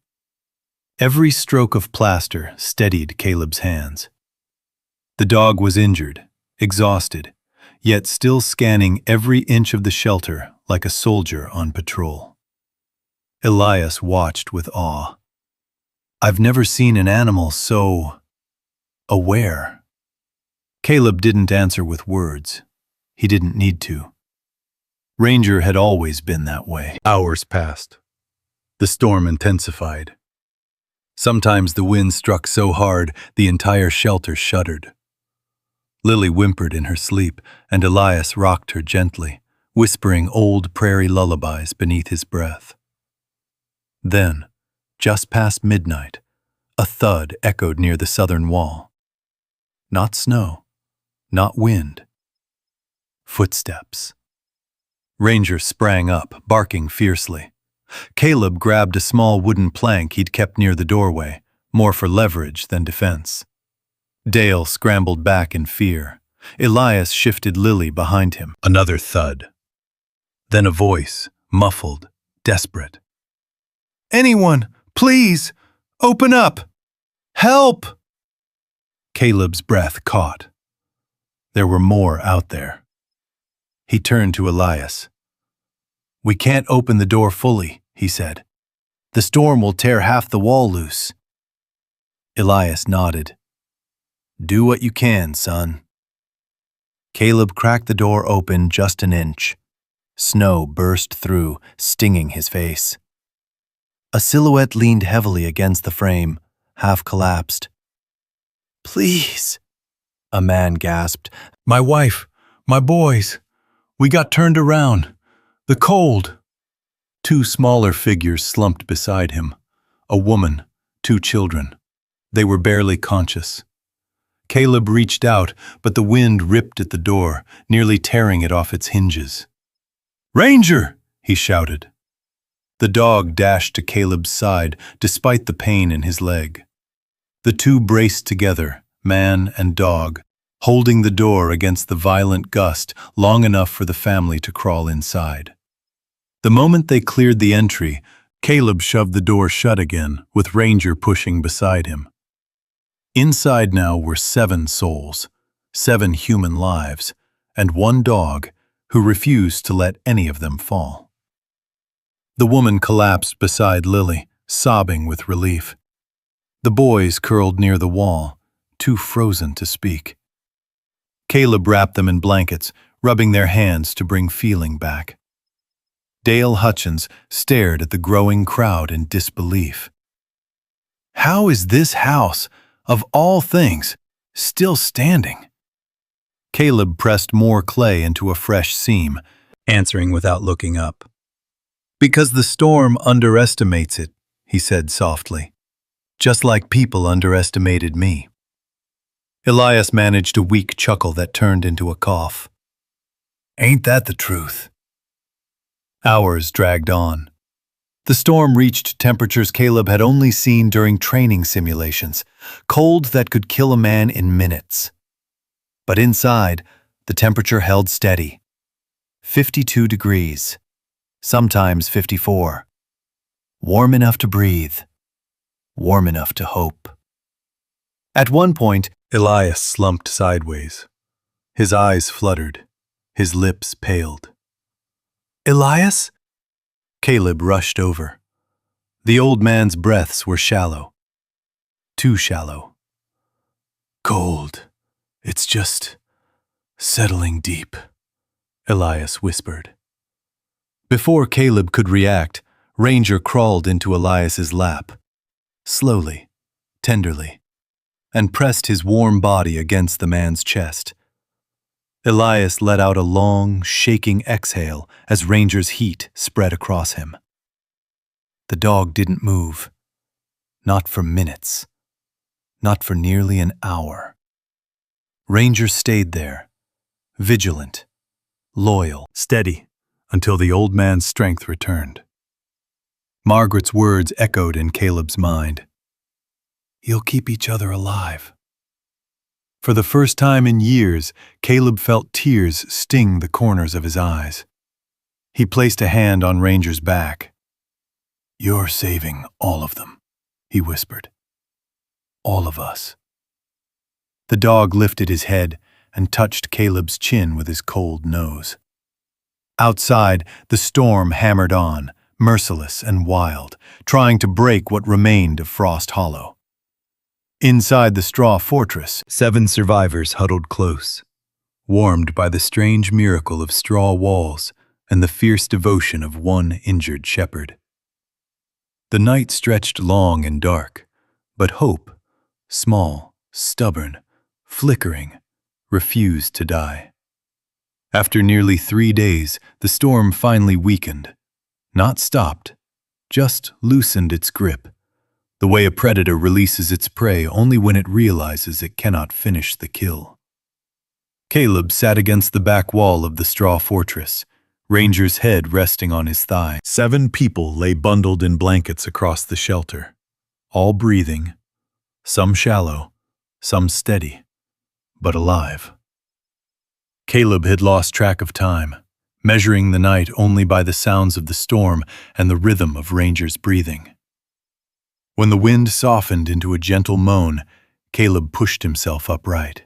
Speaker 1: Every stroke of plaster steadied Caleb's hands. The dog was injured, exhausted, yet still scanning every inch of the shelter like a soldier on patrol. Elias watched with awe. "I've never seen an animal so aware." Caleb didn't answer with words. He didn't need to. Ranger had always been that way. Hours passed. The storm intensified. Sometimes the wind struck so hard the entire shelter shuddered. Lily whimpered in her sleep, and Elias rocked her gently, whispering old prairie lullabies beneath his breath. Then, just past midnight, a thud echoed near the southern wall. Not snow, not wind. Footsteps. Ranger sprang up, barking fiercely. Caleb grabbed a small wooden plank he'd kept near the doorway, more for leverage than defense. Dale scrambled back in fear. Elias shifted Lily behind him. Another thud. Then a voice, muffled, desperate. "Anyone, please, open up! Help!" Caleb's breath caught. There were more out there. He turned to Elias. "We can't open the door fully," he said. "The storm will tear half the wall loose." Elias nodded. "Do what you can, son." Caleb cracked the door open just an inch. Snow burst through, stinging his face. A silhouette leaned heavily against the frame, half collapsed. "Please," a man gasped. "My wife, my boys. We got turned around. The cold." Two smaller figures slumped beside him. A woman, two children. They were barely conscious. Caleb reached out, but the wind ripped at the door, nearly tearing it off its hinges. "Ranger!" he shouted. The dog dashed to Caleb's side, despite the pain in his leg. The two braced together, man and dog, holding the door against the violent gust long enough for the family to crawl inside. The moment they cleared the entry, Caleb shoved the door shut again, with Ranger pushing beside him. Inside now were 7 souls, 7 human lives, and 1 dog who refused to let any of them fall. The woman collapsed beside Lily, sobbing with relief. The boys curled near the wall, too frozen to speak. Caleb wrapped them in blankets, rubbing their hands to bring feeling back. Dale Hutchins stared at the growing crowd in disbelief. How is this house, of all things, still standing? Caleb pressed more clay into a fresh seam, answering without looking up. Because the storm underestimates it, he said softly, just like people underestimated me. Elias managed a weak chuckle that turned into a cough. Ain't that the truth? Hours dragged on. The storm reached temperatures Caleb had only seen during training simulations, cold that could kill a man in minutes. But inside, the temperature held steady. 52 degrees, sometimes 54. Warm enough to breathe, warm enough to hope. At one point, Elias slumped sideways. His eyes fluttered, his lips paled. Elias? Caleb rushed over. The old man's breaths were shallow. Too shallow. Cold. It's just settling deep, Elias whispered. Before Caleb could react, Ranger crawled into Elias's lap, slowly, tenderly, and pressed his warm body against the man's chest. Elias let out a long, shaking exhale as Ranger's heat spread across him. The dog didn't move. Not for minutes. Not for nearly an hour. Ranger stayed there, vigilant, loyal, steady, until the old man's strength returned. Margaret's words echoed in Caleb's mind. You'll keep each other alive. For the first time in years, Caleb felt tears sting the corners of his eyes. He placed a hand on Ranger's back. You're saving all of them, he whispered. All of us. The dog lifted his head and touched Caleb's chin with his cold nose. Outside, the storm hammered on, merciless and wild, trying to break what remained of Frost Hollow. Inside the straw fortress, 7 survivors huddled close, warmed by the strange miracle of straw walls and the fierce devotion of one injured shepherd. The night stretched long and dark, but hope, small, stubborn, flickering, refused to die. After nearly 3 days, the storm finally weakened. Not stopped, just loosened its grip, the way a predator releases its prey only when it realizes it cannot finish the kill. Caleb sat against the back wall of the straw fortress, Ranger's head resting on his thigh. 7 people lay bundled in blankets across the shelter, all breathing, some shallow, some steady, but alive. Caleb had lost track of time, measuring the night only by the sounds of the storm and the rhythm of Ranger's breathing. When the wind softened into a gentle moan, Caleb pushed himself upright.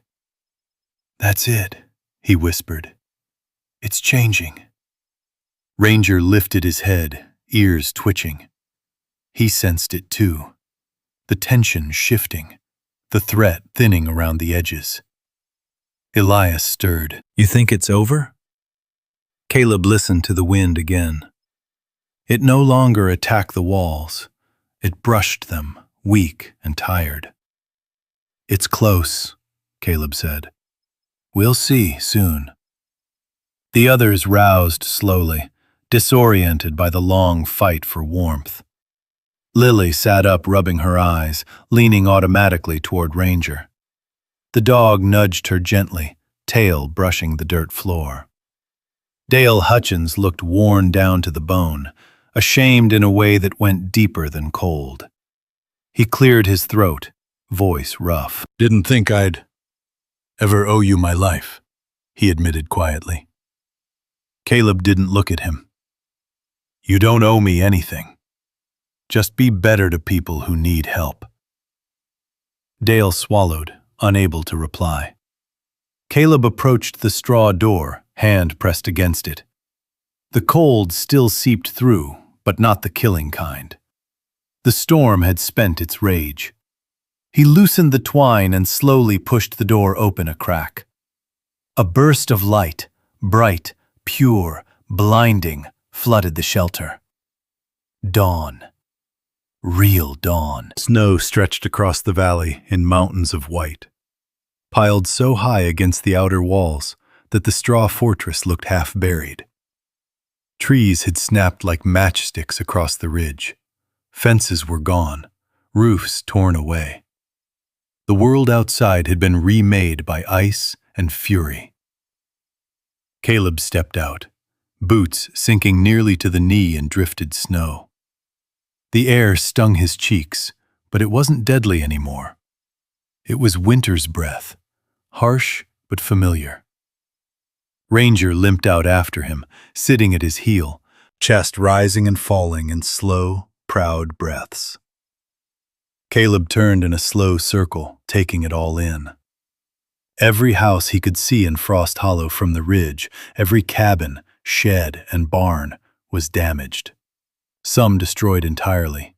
Speaker 1: That's it, he whispered. It's changing. Ranger lifted his head, ears twitching. He sensed it too, the tension shifting, the threat thinning around the edges. Elias stirred. You think it's over? Caleb listened to the wind again. It no longer attacked the walls. It brushed them, weak and tired. It's close, Caleb said. We'll see soon. The others roused slowly, disoriented by the long fight for warmth. Lily sat up, rubbing her eyes, leaning automatically toward Ranger. The dog nudged her gently, tail brushing the dirt floor. Dale Hutchins looked worn down to the bone, ashamed in a way that went deeper than cold. He cleared his throat, voice rough. Didn't think I'd ever owe you my life, he admitted quietly. Caleb didn't look at him. You don't owe me anything. Just be better to people who need help." Dale swallowed, unable to reply. Caleb approached the straw door, hand pressed against it. The cold still seeped through, but not the killing kind. The storm had spent its rage. He loosened the twine and slowly pushed the door open a crack. A burst of light, bright, pure, blinding, flooded the shelter. Dawn. Real dawn. Snow stretched across the valley in mountains of white, piled so high against the outer walls that the straw fortress looked half buried. Trees had snapped like matchsticks across the ridge. Fences were gone, roofs torn away. The world outside had been remade by ice and fury. Caleb stepped out, boots sinking nearly to the knee in drifted snow. The air stung his cheeks, but it wasn't deadly anymore. It was winter's breath, harsh but familiar. Ranger limped out after him, sitting at his heel, chest rising and falling in slow, proud breaths. Caleb turned in a slow circle, taking it all in. Every house he could see in Frost Hollow from the ridge, every cabin, shed, and barn was damaged. Some destroyed entirely.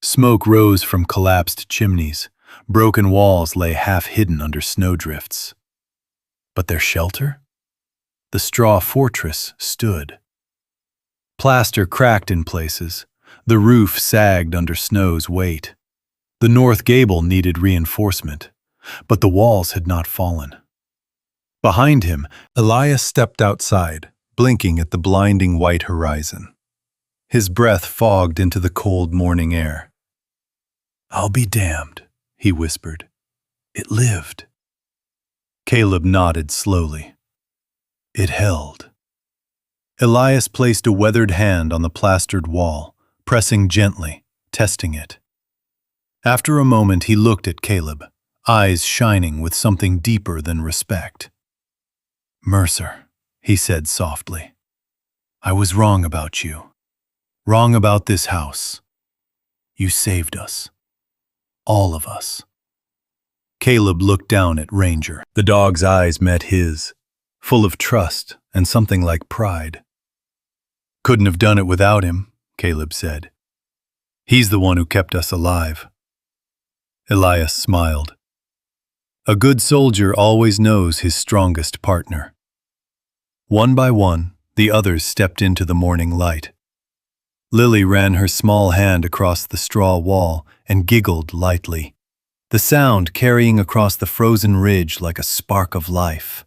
Speaker 1: Smoke rose from collapsed chimneys. Broken walls lay half hidden under snowdrifts. But their shelter? The straw fortress stood. Plaster cracked in places. The roof sagged under snow's weight. The north gable needed reinforcement, but the walls had not fallen. Behind him, Elias stepped outside, blinking at the blinding white horizon. His breath fogged into the cold morning air. "I'll be damned," he whispered. "It lived." Caleb nodded slowly. It held. Elias placed a weathered hand on the plastered wall, pressing gently, testing it. After a moment he looked at Caleb, eyes shining with something deeper than respect. "Mercer," he said softly, "I was wrong about you. Wrong about this house. You saved us. All of us." Caleb looked down at Ranger. The dog's eyes met his, full of trust and something like pride. "Couldn't have done it without him," Caleb said. "He's the one who kept us alive." Elias smiled. A good soldier always knows his strongest partner. One by one, the others stepped into the morning light. Lily ran her small hand across the straw wall and giggled lightly, the sound carrying across the frozen ridge like a spark of life.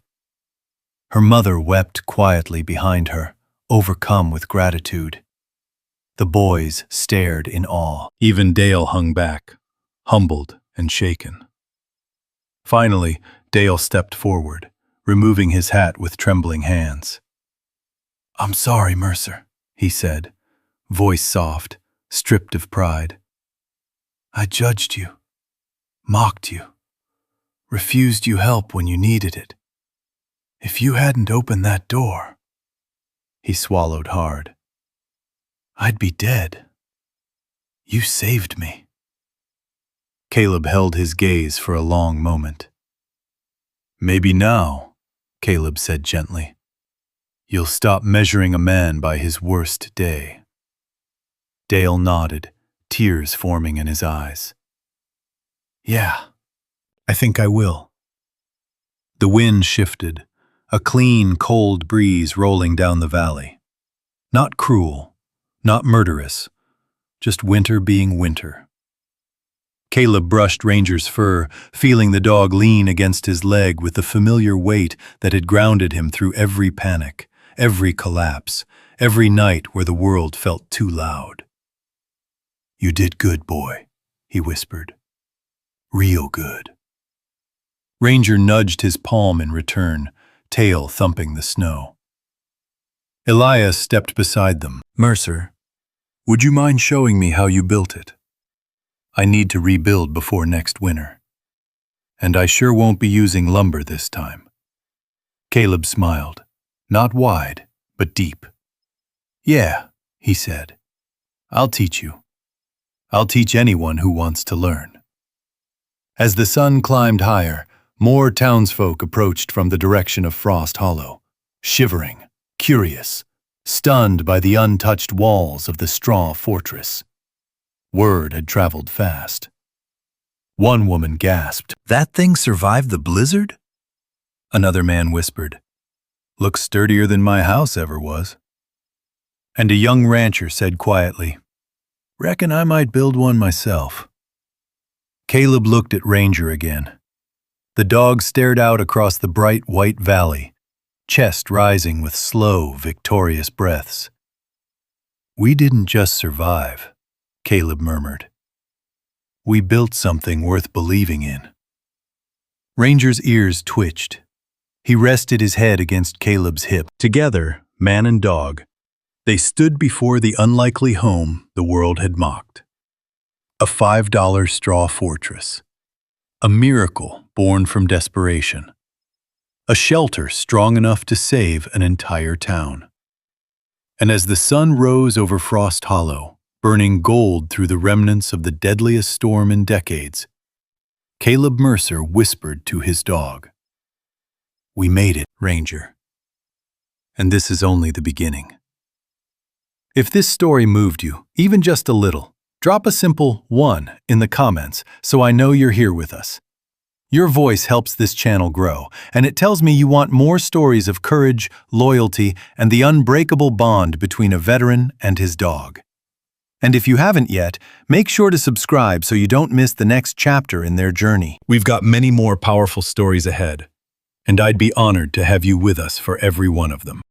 Speaker 1: Her mother wept quietly behind her, overcome with gratitude. The boys stared in awe. Even Dale hung back, humbled and shaken. Finally, Dale stepped forward, removing his hat with trembling hands. "I'm sorry, Mercer," he said, voice soft, stripped of pride. "I judged you, mocked you, refused you help when you needed it. If you hadn't opened that door," he swallowed hard, "I'd be dead. You saved me." Caleb held his gaze for a long moment. "Maybe now," Caleb said gently, "you'll stop measuring a man by his worst day." Dale nodded, tears forming in his eyes. "Yeah, I think I will." The wind shifted, a clean, cold breeze rolling down the valley. Not cruel, not murderous, just winter being winter. Caleb brushed Ranger's fur, feeling the dog lean against his leg with the familiar weight that had grounded him through every panic, every collapse, every night where the world felt too loud. "You did good, boy," he whispered. "Real good." Ranger nudged his palm in return, tail thumping the snow. Elias stepped beside them. "Mercer, would you mind showing me how you built it? I need to rebuild before next winter. And I sure won't be using lumber this time." Caleb smiled, not wide, but deep. "Yeah," he said. "I'll teach you. I'll teach anyone who wants to learn." As the sun climbed higher, more townsfolk approached from the direction of Frost Hollow, shivering, curious, stunned by the untouched walls of the straw fortress. Word had traveled fast. One woman gasped, "That thing survived the blizzard?" Another man whispered, "Looks sturdier than my house ever was." And a young rancher said quietly, "Reckon I might build one myself." Caleb looked at Ranger again. The dog stared out across the bright white valley, chest rising with slow, victorious breaths. "We didn't just survive," Caleb murmured. "We built something worth believing in." Ranger's ears twitched. He rested his head against Caleb's hip. Together, man and dog, they stood before the unlikely home the world had mocked. A $5 straw fortress. A miracle born from desperation. A shelter strong enough to save an entire town. And as the sun rose over Frost Hollow, burning gold through the remnants of the deadliest storm in decades, Caleb Mercer whispered to his dog, "We made it, Ranger. And this is only the beginning." If this story moved you, even just a little, drop a simple 1 in the comments so I know you're here with us. Your voice helps this channel grow, and it tells me you want more stories of courage, loyalty, and the unbreakable bond between a veteran and his dog. And if you haven't yet, make sure to subscribe so you don't miss the next chapter in their journey. We've got many more powerful stories ahead, and I'd be honored to have you with us for every one of them.